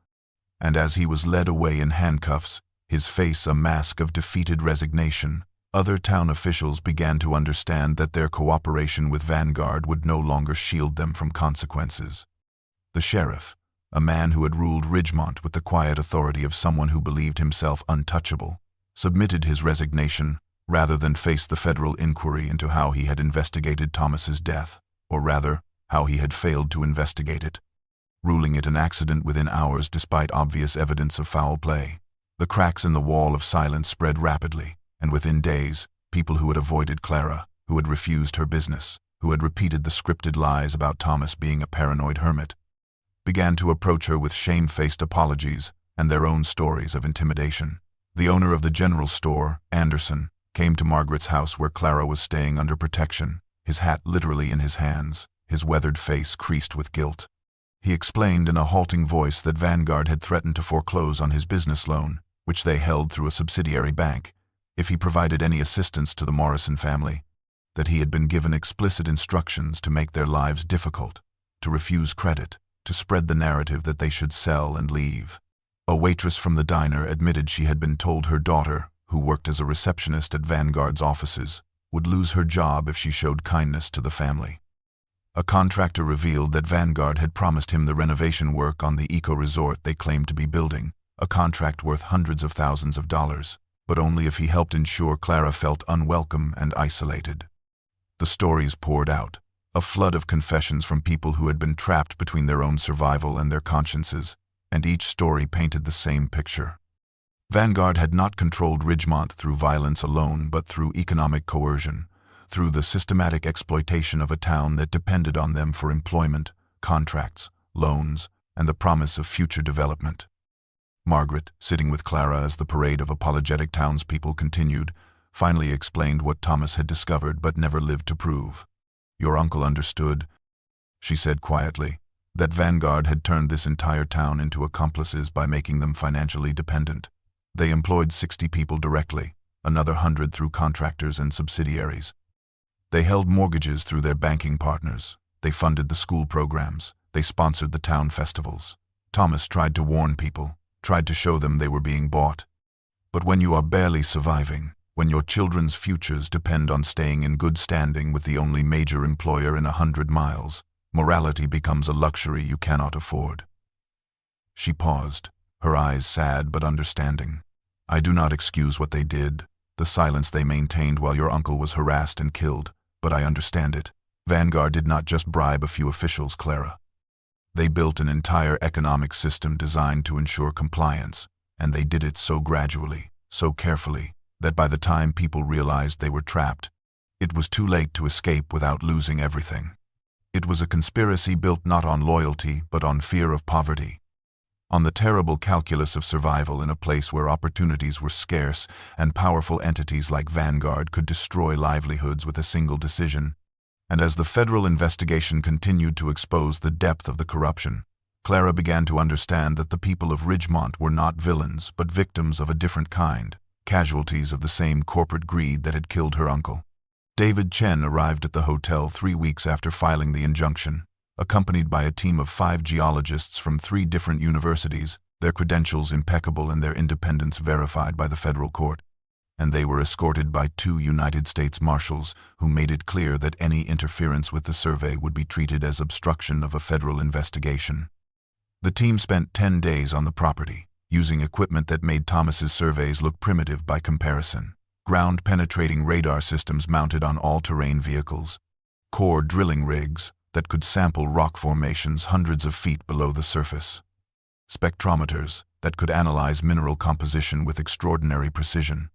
and as he was led away in handcuffs, his face a mask of defeated resignation, other town officials began to understand that their cooperation with Vanguard would no longer shield them from consequences. The sheriff, a man who had ruled Ridgemont with the quiet authority of someone who believed himself untouchable, submitted his resignation rather than face the federal inquiry into how he had investigated Thomas's death, or rather, how he had failed to investigate it, ruling it an accident within hours despite obvious evidence of foul play. The cracks in the wall of silence spread rapidly, and within days, people who had avoided Clara, who had refused her business, who had repeated the scripted lies about Thomas being a paranoid hermit, began to approach her with shame-faced apologies and their own stories of intimidation. The owner of the general store, Anderson, came to Margaret's house where Clara was staying under protection, his hat literally in his hands, his weathered face creased with guilt. He explained in a halting voice that Vanguard had threatened to foreclose on his business loan, which they held through a subsidiary bank, if he provided any assistance to the Morrison family, that he had been given explicit instructions to make their lives difficult, to refuse credit, to spread the narrative that they should sell and leave. A waitress from the diner admitted she had been told her daughter, who worked as a receptionist at Vanguard's offices, would lose her job if she showed kindness to the family. A contractor revealed that Vanguard had promised him the renovation work on the eco-resort they claimed to be building, a contract worth hundreds of thousands of dollars, but only if he helped ensure Clara felt unwelcome and isolated. The stories poured out, a flood of confessions from people who had been trapped between their own survival and their consciences, and each story painted the same picture. Vanguard had not controlled Ridgemont through violence alone, but through economic coercion, through the systematic exploitation of a town that depended on them for employment, contracts, loans, and the promise of future development. Margaret, sitting with Clara as the parade of apologetic townspeople continued, finally explained what Thomas had discovered but never lived to prove. "Your uncle understood," she said quietly. that Vanguard had turned this entire town into accomplices by making them financially dependent. They employed 60 people directly, another 100 through contractors and subsidiaries. They held mortgages through their banking partners. They funded the school programs. They sponsored the town festivals. Thomas tried to warn people, tried to show them they were being bought. But when you are barely surviving, when your children's futures depend on staying in good standing with the only major employer in 100 miles, morality becomes a luxury you cannot afford. She paused, her eyes sad but understanding. I do not excuse what they did, the silence they maintained while your uncle was harassed and killed, but I understand it. Vanguard did not just bribe a few officials, Clara. They built an entire economic system designed to ensure compliance, and they did it so gradually, so carefully, that by the time people realized they were trapped, it was too late to escape without losing everything. It was a conspiracy built not on loyalty, but on fear of poverty, on the terrible calculus of survival in a place where opportunities were scarce and powerful entities like Vanguard could destroy livelihoods with a single decision. And as the federal investigation continued to expose the depth of the corruption, Clara began to understand that the people of Ridgemont were not villains, but victims of a different kind, casualties of the same corporate greed that had killed her uncle. David Chen arrived at the hotel 3 weeks after filing the injunction, accompanied by a team of 5 geologists from 3 different universities, their credentials impeccable and their independence verified by the federal court. And they were escorted by 2 United States Marshals who made it clear that any interference with the survey would be treated as obstruction of a federal investigation. The team spent 10 days on the property, using equipment that made Thomas's surveys look primitive by comparison. Ground-penetrating radar systems mounted on all-terrain vehicles, core drilling rigs that could sample rock formations hundreds of feet below the surface, spectrometers that could analyze mineral composition with extraordinary precision,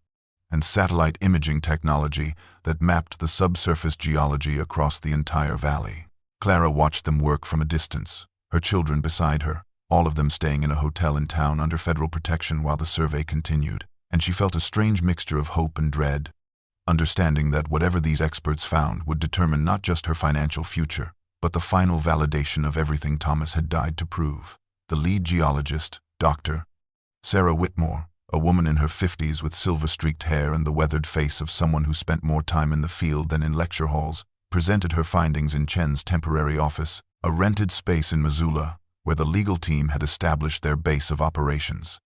and satellite imaging technology that mapped the subsurface geology across the entire valley. Clara watched them work from a distance, her children beside her, all of them staying in a hotel in town under federal protection while the survey continued, and she felt a strange mixture of hope and dread, understanding that whatever these experts found would determine not just her financial future, but the final validation of everything Thomas had died to prove. The lead geologist, Dr. Sarah Whitmore, a woman in her 50s with silver-streaked hair and the weathered face of someone who spent more time in the field than in lecture halls, presented her findings in Chen's temporary office, a rented space in Missoula, where the legal team had established their base of operations.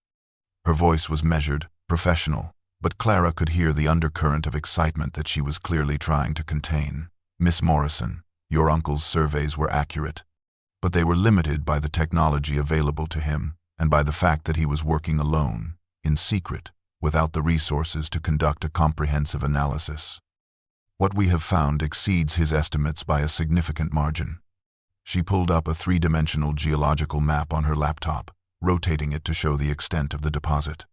Her voice was measured, professional, but Clara could hear the undercurrent of excitement that she was clearly trying to contain. Miss Morrison, your uncle's surveys were accurate, but they were limited by the technology available to him and by the fact that he was working alone, in secret, without the resources to conduct a comprehensive analysis. What we have found exceeds his estimates by a significant margin. She pulled up a 3-dimensional geological map on her laptop, rotating it to show the extent of the deposit.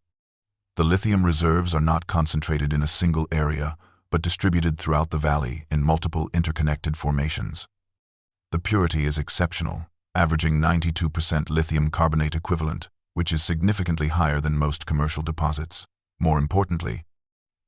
The lithium reserves are not concentrated in a single area, but distributed throughout the valley in multiple interconnected formations. The purity is exceptional, averaging 92% lithium carbonate equivalent, which is significantly higher than most commercial deposits. More importantly,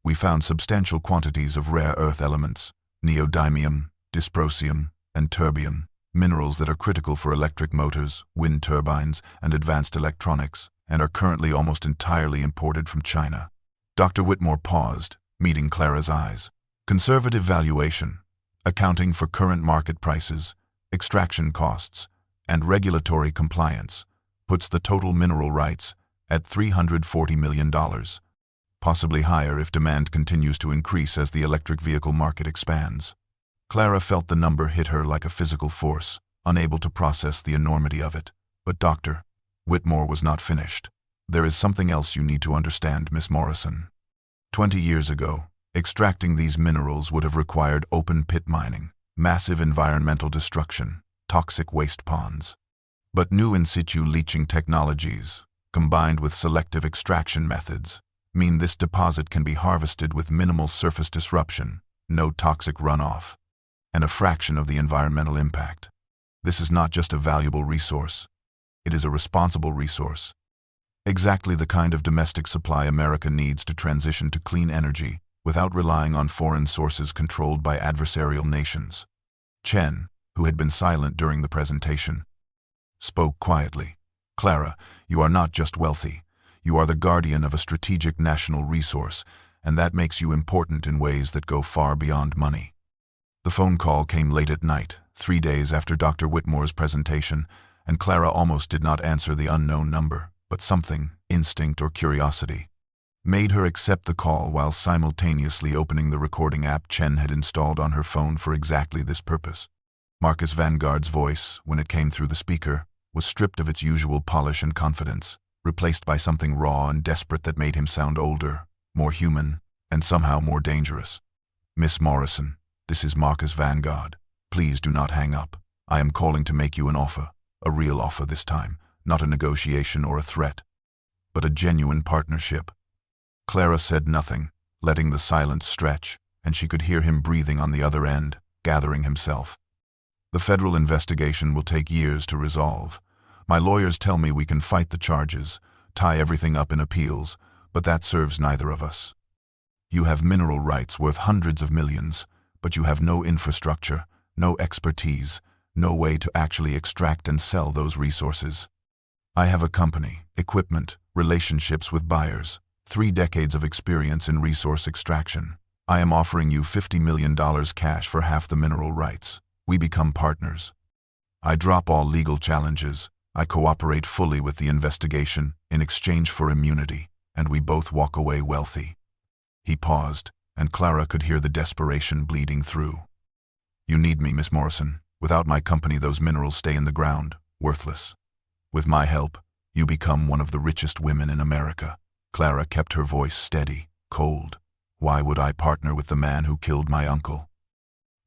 we found substantial quantities of rare earth elements, neodymium, dysprosium, and terbium, minerals that are critical for electric motors, wind turbines, and advanced electronics, and are currently almost entirely imported from China. Dr. Whitmore paused, meeting Clara's eyes. Conservative valuation, accounting for current market prices, extraction costs, and regulatory compliance, puts the total mineral rights at $340 million, possibly higher if demand continues to increase as the electric vehicle market expands. Clara felt the number hit her like a physical force, unable to process the enormity of it. But Dr. Whitmore was not finished. There is something else you need to understand, Miss Morrison. 20 years ago, extracting these minerals would have required open-pit mining, massive environmental destruction, toxic waste ponds. But new in-situ leaching technologies, combined with selective extraction methods, mean this deposit can be harvested with minimal surface disruption, no toxic runoff, and a fraction of the environmental impact. This is not just a valuable resource, it is a responsible resource. Exactly the kind of domestic supply America needs to transition to clean energy without relying on foreign sources controlled by adversarial nations. Chen, who had been silent during the presentation, spoke quietly. Clara, you are not just wealthy. You are the guardian of a strategic national resource, and that makes you important in ways that go far beyond money. The phone call came late at night, 3 days after Dr. Whitmore's presentation, and Clara almost did not answer the unknown number, but something, instinct or curiosity, made her accept the call while simultaneously opening the recording app Chen had installed on her phone for exactly this purpose. Marcus Vanguard's voice, when it came through the speaker, was stripped of its usual polish and confidence, replaced by something raw and desperate that made him sound older, more human, and somehow more dangerous. Miss Morrison, this is Marcus Vanguard. Please do not hang up. I am calling to make you an offer, a real offer this time, not a negotiation or a threat, but a genuine partnership. Clara said nothing, letting the silence stretch, and she could hear him breathing on the other end, gathering himself. The federal investigation will take years to resolve. My lawyers tell me we can fight the charges, tie everything up in appeals, but that serves neither of us. You have mineral rights worth hundreds of millions, but you have no infrastructure, no expertise, no way to actually extract and sell those resources. I have a company, equipment, relationships with buyers, 3 decades of experience in resource extraction. I am offering you $50 million cash for half the mineral rights. We become partners. I drop all legal challenges. I cooperate fully with the investigation in exchange for immunity, and we both walk away wealthy. He paused, and Clara could hear the desperation bleeding through. You need me, Miss Morrison. Without my company, those minerals stay in the ground, worthless. With my help, you become one of the richest women in America. Clara kept her voice steady, cold. Why would I partner with the man who killed my uncle?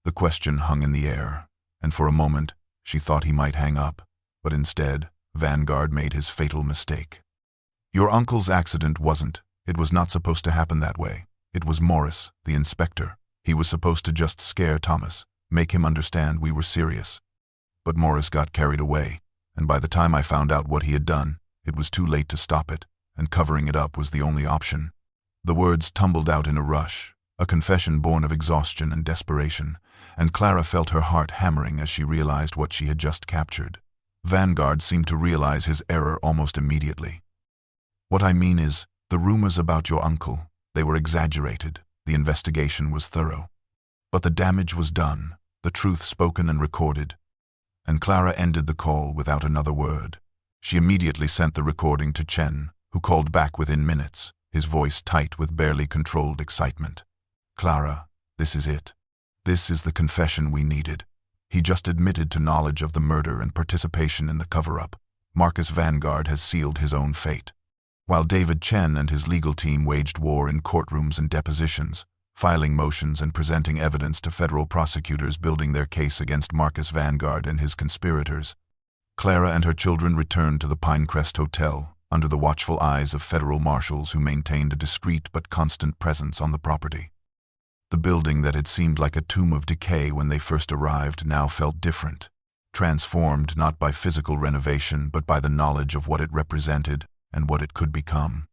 The question hung in the air, and for a moment, she thought he might hang up, but instead, Vanguard made his fatal mistake. Your uncle's accident wasn't. It was not supposed to happen that way. It was Morris, the inspector. He was supposed to just scare Thomas, make him understand we were serious. But Morris got carried away, and by the time I found out what he had done, it was too late to stop it, and covering it up was the only option. The words tumbled out in a rush, a confession born of exhaustion and desperation, and Clara felt her heart hammering as she realized what she had just captured. Vanguard seemed to realize his error almost immediately. What I mean is, the rumors about your uncle, they were exaggerated. The investigation was thorough. But the damage was done, the truth spoken and recorded. And Clara ended the call without another word. She immediately sent the recording to Chen, who called back within minutes, his voice tight with barely controlled excitement. Clara, this is it. This is the confession we needed. He just admitted to knowledge of the murder and participation in the cover-up. Marcus Vanguard has sealed his own fate. While David Chen and his legal team waged war in courtrooms and depositions, filing motions and presenting evidence to federal prosecutors building their case against Marcus Vanguard and his conspirators, Clara and her children returned to the Pinecrest Hotel under the watchful eyes of federal marshals who maintained a discreet but constant presence on the property. The building that had seemed like a tomb of decay when they first arrived now felt different, transformed not by physical renovation but by the knowledge of what it represented and what it could become.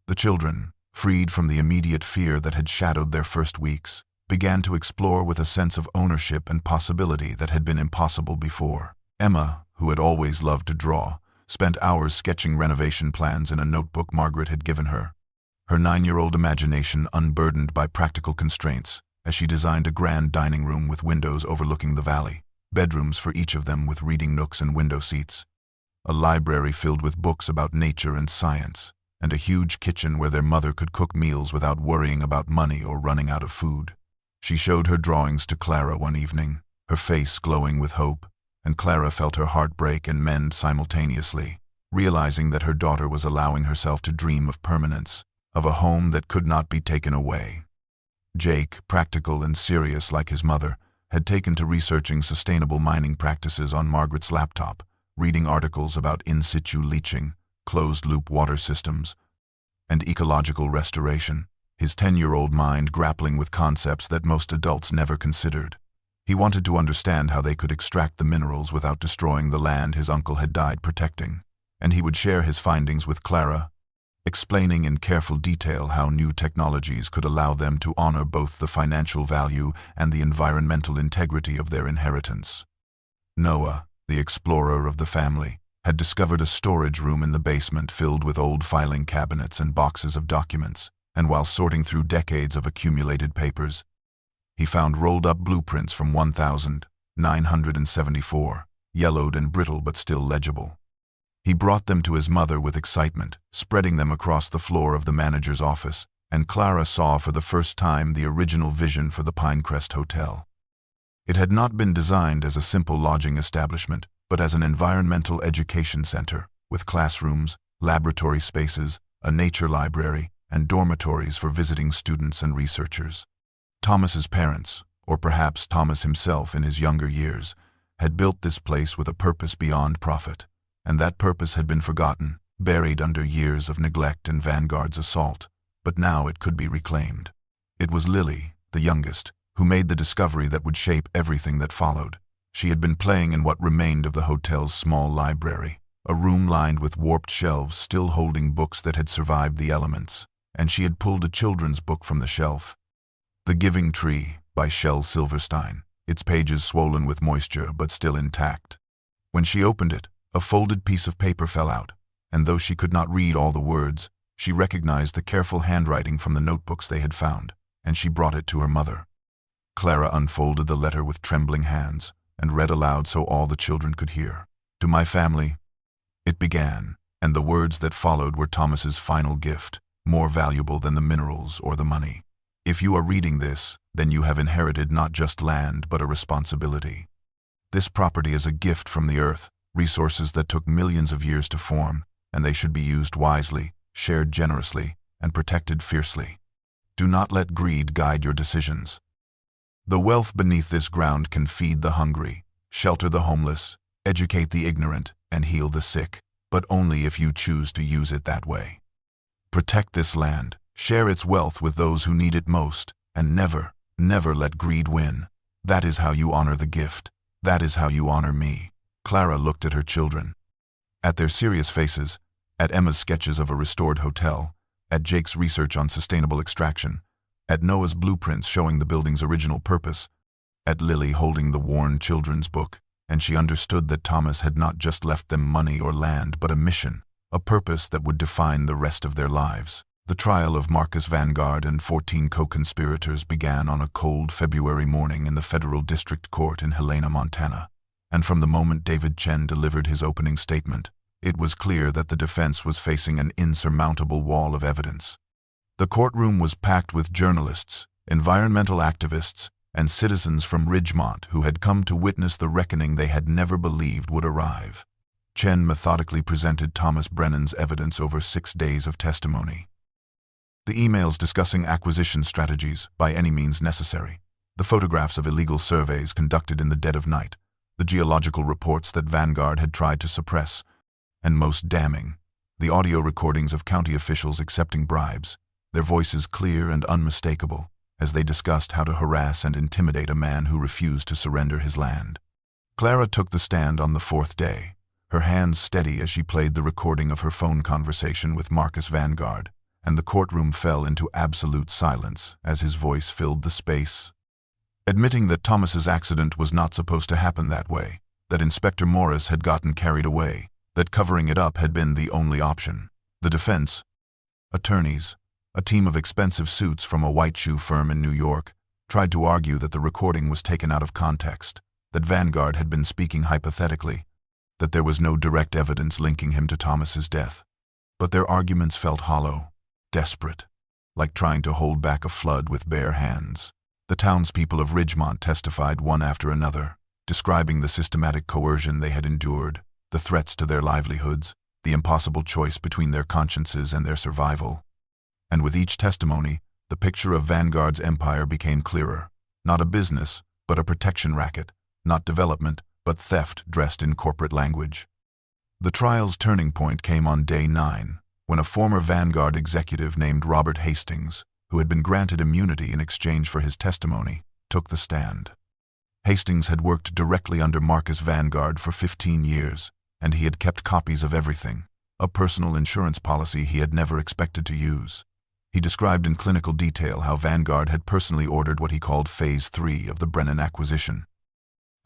The children, freed from the immediate fear that had shadowed their first weeks, began to explore with a sense of ownership and possibility that had been impossible before. Emma, who had always loved to draw, spent hours sketching renovation plans in a notebook Margaret had given her, her 9-year-old imagination unburdened by practical constraints, as she designed a grand dining room with windows overlooking the valley, bedrooms for each of them with reading nooks and window seats, a library filled with books about nature and science, and a huge kitchen where their mother could cook meals without worrying about money or running out of food. She showed her drawings to Clara one evening, her face glowing with hope, and Clara felt her heart break and mend simultaneously, realizing that her daughter was allowing herself to dream of permanence, of a home that could not be taken away. Jake, practical and serious like his mother, had taken to researching sustainable mining practices on Margaret's laptop, reading articles about in-situ leaching, closed-loop water systems, and ecological restoration, his 10-year-old mind grappling with concepts that most adults never considered. He wanted to understand how they could extract the minerals without destroying the land his uncle had died protecting, and he would share his findings with Clara, explaining in careful detail how new technologies could allow them to honor both the financial value and the environmental integrity of their inheritance. Noah, the explorer of the family, had discovered a storage room in the basement filled with old filing cabinets and boxes of documents, and while sorting through decades of accumulated papers, he found rolled-up blueprints from 1974, yellowed and brittle but still legible. He brought them to his mother with excitement, spreading them across the floor of the manager's office, and Clara saw for the first time the original vision for the Pinecrest Hotel. It had not been designed as a simple lodging establishment, but as an environmental education center, with classrooms, laboratory spaces, a nature library, and dormitories for visiting students and researchers. Thomas's parents, or perhaps Thomas himself in his younger years, had built this place with a purpose beyond profit, and that purpose had been forgotten, buried under years of neglect and Vanguard's assault, but now it could be reclaimed. It was Lily, the youngest, who made the discovery that would shape everything that followed. She had been playing in what remained of the hotel's small library, a room lined with warped shelves still holding books that had survived the elements, and she had pulled a children's book from the shelf. The Giving Tree, by Shel Silverstein, its pages swollen with moisture but still intact. When she opened it, a folded piece of paper fell out, and though she could not read all the words, she recognized the careful handwriting from the notebooks they had found, and she brought it to her mother. Clara unfolded the letter with trembling hands and read aloud so all the children could hear. "To my family," it began, and the words that followed were Thomas's final gift, more valuable than the minerals or the money. "If you are reading this, then you have inherited not just land but a responsibility. This property is a gift from the earth, resources that took millions of years to form, and they should be used wisely, shared generously, and protected fiercely. Do not let greed guide your decisions. The wealth beneath this ground can feed the hungry, shelter the homeless, educate the ignorant, and heal the sick, but only if you choose to use it that way. Protect this land, share its wealth with those who need it most, and never, never let greed win. That is how you honor the gift. That is how you honor me." Clara looked at her children. At their serious faces, at Emma's sketches of a restored hotel, at Jake's research on sustainable extraction, at Noah's blueprints showing the building's original purpose, at Lily holding the worn children's book, and she understood that Thomas had not just left them money or land, but a mission, a purpose that would define the rest of their lives. The trial of Marcus Vanguard and 14 co-conspirators began on a cold February morning in the Federal District Court in Helena, Montana, and from the moment David Chen delivered his opening statement, it was clear that the defense was facing an insurmountable wall of evidence. The courtroom was packed with journalists, environmental activists, and citizens from Ridgemont who had come to witness the reckoning they had never believed would arrive. Chen methodically presented Thomas Brennan's evidence over 6 days of testimony. The emails discussing acquisition strategies by any means necessary, the photographs of illegal surveys conducted in the dead of night, the geological reports that Vanguard had tried to suppress, and most damning, the audio recordings of county officials accepting bribes, their voices clear and unmistakable, as they discussed how to harass and intimidate a man who refused to surrender his land. Clara took the stand on the 4th day, her hands steady as she played the recording of her phone conversation with Marcus Vanguard, and the courtroom fell into absolute silence as his voice filled the space. Admitting that Thomas's accident was not supposed to happen that way, that Inspector Morris had gotten carried away, that covering it up had been the only option, the defense, attorneys, a team of expensive suits from a white shoe firm in New York, tried to argue that the recording was taken out of context, that Vanguard had been speaking hypothetically, that there was no direct evidence linking him to Thomas's death. But their arguments felt hollow, desperate, like trying to hold back a flood with bare hands. The townspeople of Ridgemont testified one after another, describing the systematic coercion they had endured, the threats to their livelihoods, the impossible choice between their consciences and their survival. And with each testimony, the picture of Vanguard's empire became clearer. Not a business, but a protection racket. Not development, but theft dressed in corporate language. The trial's turning point came on day 9, when a former Vanguard executive named Robert Hastings, who had been granted immunity in exchange for his testimony, took the stand. Hastings had worked directly under Marcus Vanguard for 15 years, and he had kept copies of everything, a personal insurance policy he had never expected to use. He described in clinical detail how Vanguard had personally ordered what he called Phase 3 of the Brennan acquisition,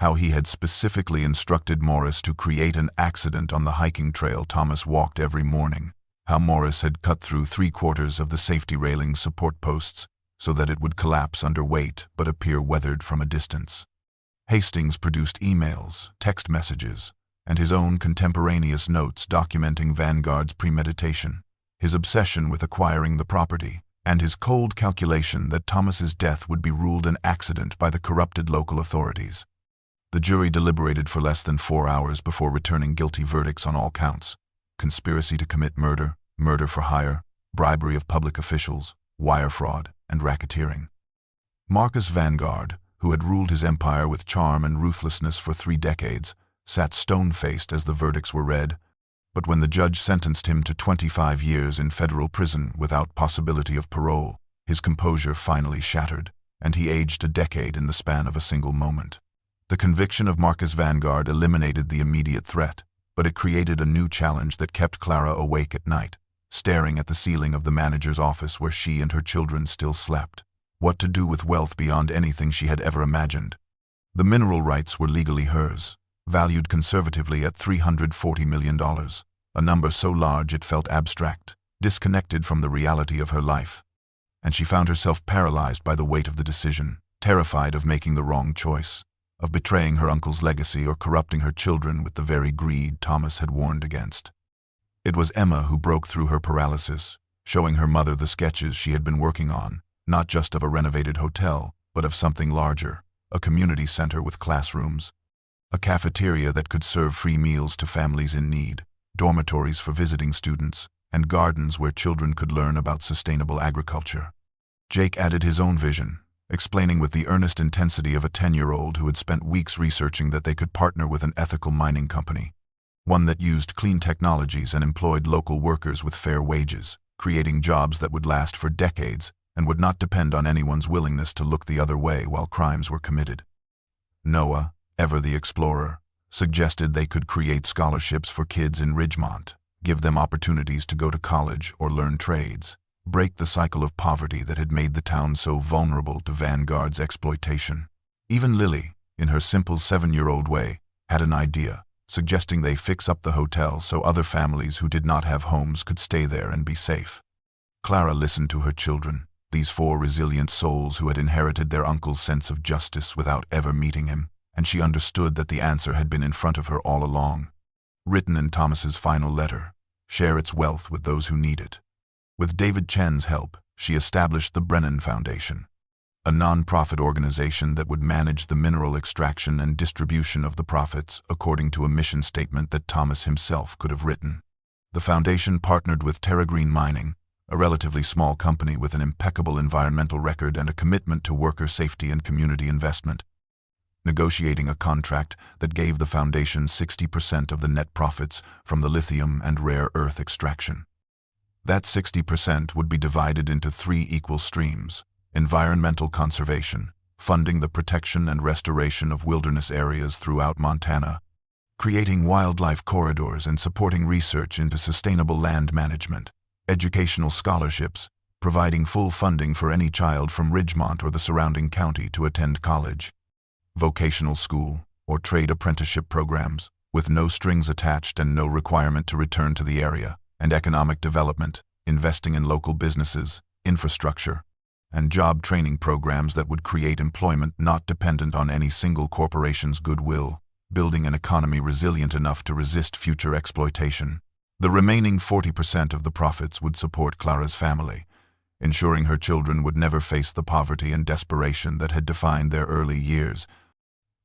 how he had specifically instructed Morris to create an accident on the hiking trail Thomas walked every morning, how Morris had cut through 3/4 of the safety railing support posts so that it would collapse under weight but appear weathered from a distance. Hastings produced emails, text messages, and his own contemporaneous notes documenting Vanguard's premeditation, his obsession with acquiring the property, and his cold calculation that Thomas's death would be ruled an accident by the corrupted local authorities. The jury deliberated for less than 4 hours before returning guilty verdicts on all counts: conspiracy to commit murder, murder for hire, bribery of public officials, wire fraud, and racketeering. Marcus Vanguard, who had ruled his empire with charm and ruthlessness for 3 decades, sat stone-faced as the verdicts were read, but when the judge sentenced him to 25 years in federal prison without possibility of parole, his composure finally shattered, and he aged a decade in the span of a single moment. The conviction of Marcus Vanguard eliminated the immediate threat, but it created a new challenge that kept Clara awake at night, staring at the ceiling of the manager's office where she and her children still slept. What to do with wealth beyond anything she had ever imagined? The mineral rights were legally hers, valued conservatively at $340 million, a number so large it felt abstract, disconnected from the reality of her life. And she found herself paralyzed by the weight of the decision, terrified of making the wrong choice, of betraying her uncle's legacy or corrupting her children with the very greed Thomas had warned against. It was Emma who broke through her paralysis, showing her mother the sketches she had been working on, not just of a renovated hotel, but of something larger, a community center with classrooms, a cafeteria that could serve free meals to families in need, dormitories for visiting students, and gardens where children could learn about sustainable agriculture. Jake added his own vision, explaining with the earnest intensity of a 10-year-old who had spent weeks researching that they could partner with an ethical mining company, one that used clean technologies and employed local workers with fair wages, creating jobs that would last for decades and would not depend on anyone's willingness to look the other way while crimes were committed. Noah, ever the explorer, suggested they could create scholarships for kids in Ridgemont, give them opportunities to go to college or learn trades, break the cycle of poverty that had made the town so vulnerable to Vanguard's exploitation. Even Lily, in her simple 7-year-old way, had an idea, suggesting they fix up the hotel so other families who did not have homes could stay there and be safe. Clara listened to her children, these 4 resilient souls who had inherited their uncle's sense of justice without ever meeting him, and she understood that the answer had been in front of her all along. Written in Thomas's final letter, share its wealth with those who need it. With David Chen's help, she established the Brennan Foundation, a non-profit organization that would manage the mineral extraction and distribution of the profits according to a mission statement that Thomas himself could have written. The foundation partnered with TerraGreen Mining, a relatively small company with an impeccable environmental record and a commitment to worker safety and community investment, negotiating a contract that gave the foundation 60% of the net profits from the lithium and rare earth extraction. That 60% would be divided into 3 equal streams: environmental conservation, funding the protection and restoration of wilderness areas throughout Montana, creating wildlife corridors and supporting research into sustainable land management, educational scholarships, providing full funding for any child from Ridgemont or the surrounding county to attend college, vocational school or trade apprenticeship programs, with no strings attached and no requirement to return to the area, and economic development, investing in local businesses, infrastructure, and job training programs that would create employment not dependent on any single corporation's goodwill, building an economy resilient enough to resist future exploitation. The remaining 40% of the profits would support Clara's family, ensuring her children would never face the poverty and desperation that had defined their early years,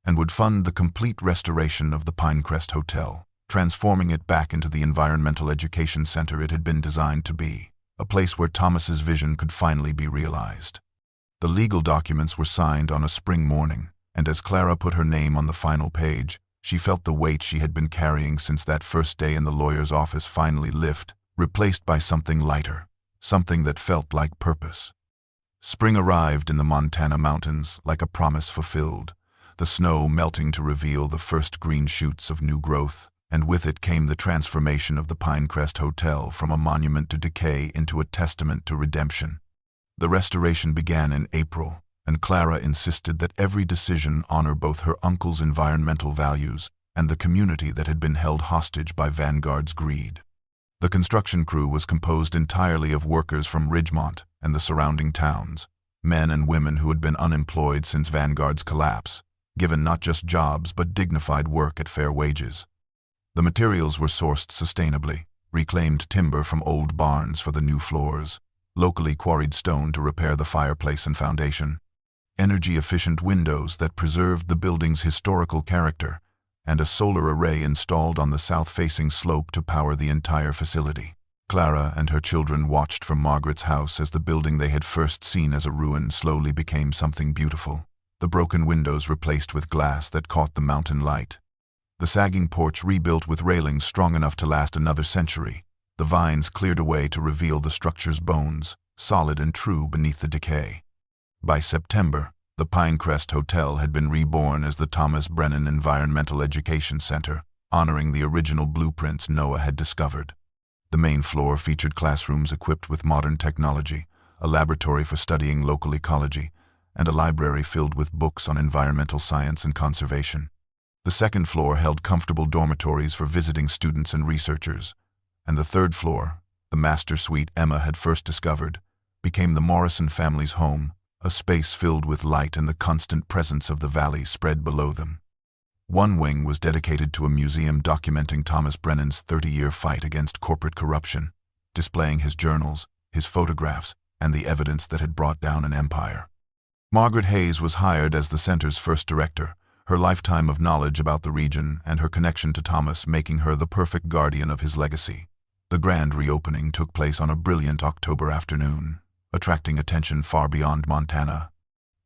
and would fund the complete restoration of the Pinecrest Hotel, transforming it back into the environmental education center it had been designed to be, a place where Thomas's vision could finally be realized. The legal documents were signed on a spring morning, and as Clara put her name on the final page, she felt the weight she had been carrying since that first day in the lawyer's office finally lift, replaced by something lighter, something that felt like purpose. Spring arrived in the Montana mountains like a promise fulfilled, the snow melting to reveal the first green shoots of new growth, and with it came the transformation of the Pinecrest Hotel from a monument to decay into a testament to redemption. The restoration began in April, and Clara insisted that every decision honor both her uncle's environmental values and the community that had been held hostage by Vanguard's greed. The construction crew was composed entirely of workers from Ridgemont and the surrounding towns, men and women who had been unemployed since Vanguard's collapse, given not just jobs but dignified work at fair wages. The materials were sourced sustainably, reclaimed timber from old barns for the new floors, locally quarried stone to repair the fireplace and foundation, energy-efficient windows that preserved the building's historical character, and a solar array installed on the south-facing slope to power the entire facility. Clara and her children watched from Margaret's house as the building they had first seen as a ruin slowly became something beautiful, the broken windows replaced with glass that caught the mountain light, the sagging porch rebuilt with railings strong enough to last another century, the vines cleared away to reveal the structure's bones, solid and true beneath the decay. By September, the Pinecrest Hotel had been reborn as the Thomas Brennan Environmental Education Center, honoring the original blueprints Noah had discovered. The main floor featured classrooms equipped with modern technology, a laboratory for studying local ecology, and a library filled with books on environmental science and conservation. The second floor held comfortable dormitories for visiting students and researchers, and the third floor, the master suite Emma had first discovered, became the Morrison family's home, a space filled with light and the constant presence of the valley spread below them. One wing was dedicated to a museum documenting Thomas Brennan's 30-year fight against corporate corruption, displaying his journals, his photographs, and the evidence that had brought down an empire. Margaret Hayes was hired as the center's first director, her lifetime of knowledge about the region and her connection to Thomas making her the perfect guardian of his legacy. The grand reopening took place on a brilliant October afternoon, attracting attention far beyond Montana,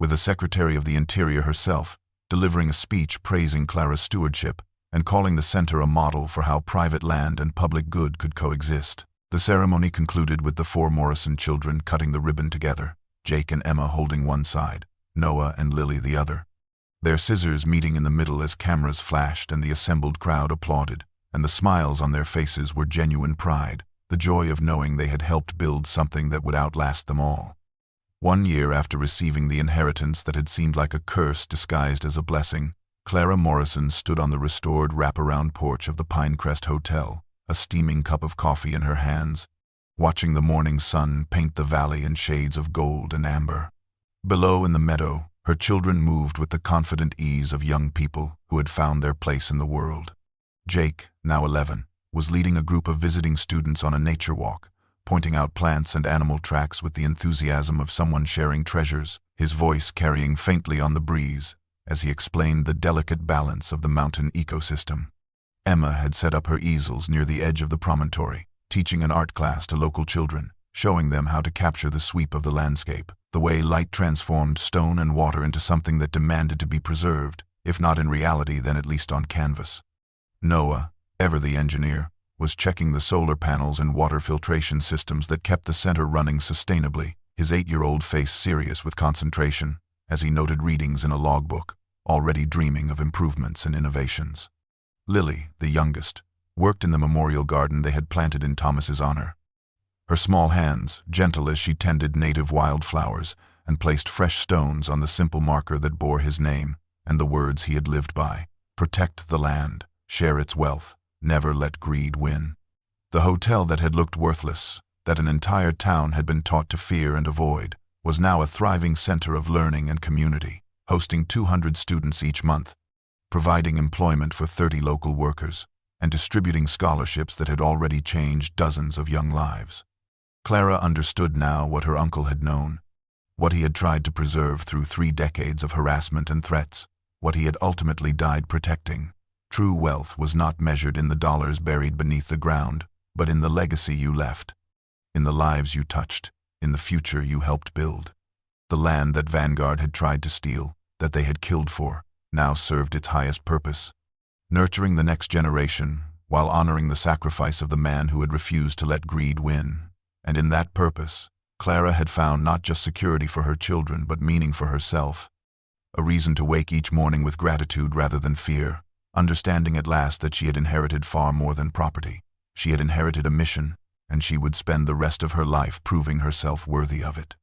with the Secretary of the Interior herself delivering a speech praising Clara's stewardship and calling the center a model for how private land and public good could coexist. The ceremony concluded with the 4 Morrison children cutting the ribbon together, Jake and Emma holding one side, Noah and Lily the other. Their scissors meeting in the middle as cameras flashed and the assembled crowd applauded, and the smiles on their faces were genuine pride, the joy of knowing they had helped build something that would outlast them all. 1 year after receiving the inheritance that had seemed like a curse disguised as a blessing, Clara Morrison stood on the restored wraparound porch of the Pinecrest Hotel, a steaming cup of coffee in her hands, watching the morning sun paint the valley in shades of gold and amber. Below in the meadow, her children moved with the confident ease of young people who had found their place in the world. Jake, now 11, was leading a group of visiting students on a nature walk, pointing out plants and animal tracks with the enthusiasm of someone sharing treasures, his voice carrying faintly on the breeze as he explained the delicate balance of the mountain ecosystem. Emma had set up her easels near the edge of the promontory, teaching an art class to local children, showing them how to capture the sweep of the landscape, the way light transformed stone and water into something that demanded to be preserved, if not in reality then at least on canvas. Noah, ever the engineer, was checking the solar panels and water filtration systems that kept the center running sustainably, his 8-year-old face serious with concentration, as he noted readings in a logbook, already dreaming of improvements and innovations. Lily, the youngest, worked in the memorial garden they had planted in Thomas's honor. Her small hands, gentle as she tended native wildflowers and placed fresh stones on the simple marker that bore his name and the words he had lived by: protect the land, share its wealth, never let greed win. The hotel that had looked worthless, that an entire town had been taught to fear and avoid, was now a thriving center of learning and community, hosting 200 students each month, providing employment for 30 local workers, and distributing scholarships that had already changed dozens of young lives. Clara understood now what her uncle had known, what he had tried to preserve through 3 decades of harassment and threats, what he had ultimately died protecting. True wealth was not measured in the dollars buried beneath the ground, but in the legacy you left, in the lives you touched, in the future you helped build. The land that Vanguard had tried to steal, that they had killed for, now served its highest purpose, nurturing the next generation while honoring the sacrifice of the man who had refused to let greed win. And in that purpose, Clara had found not just security for her children but meaning for herself, a reason to wake each morning with gratitude rather than fear, understanding at last that she had inherited far more than property. She had inherited a mission, and she would spend the rest of her life proving herself worthy of it.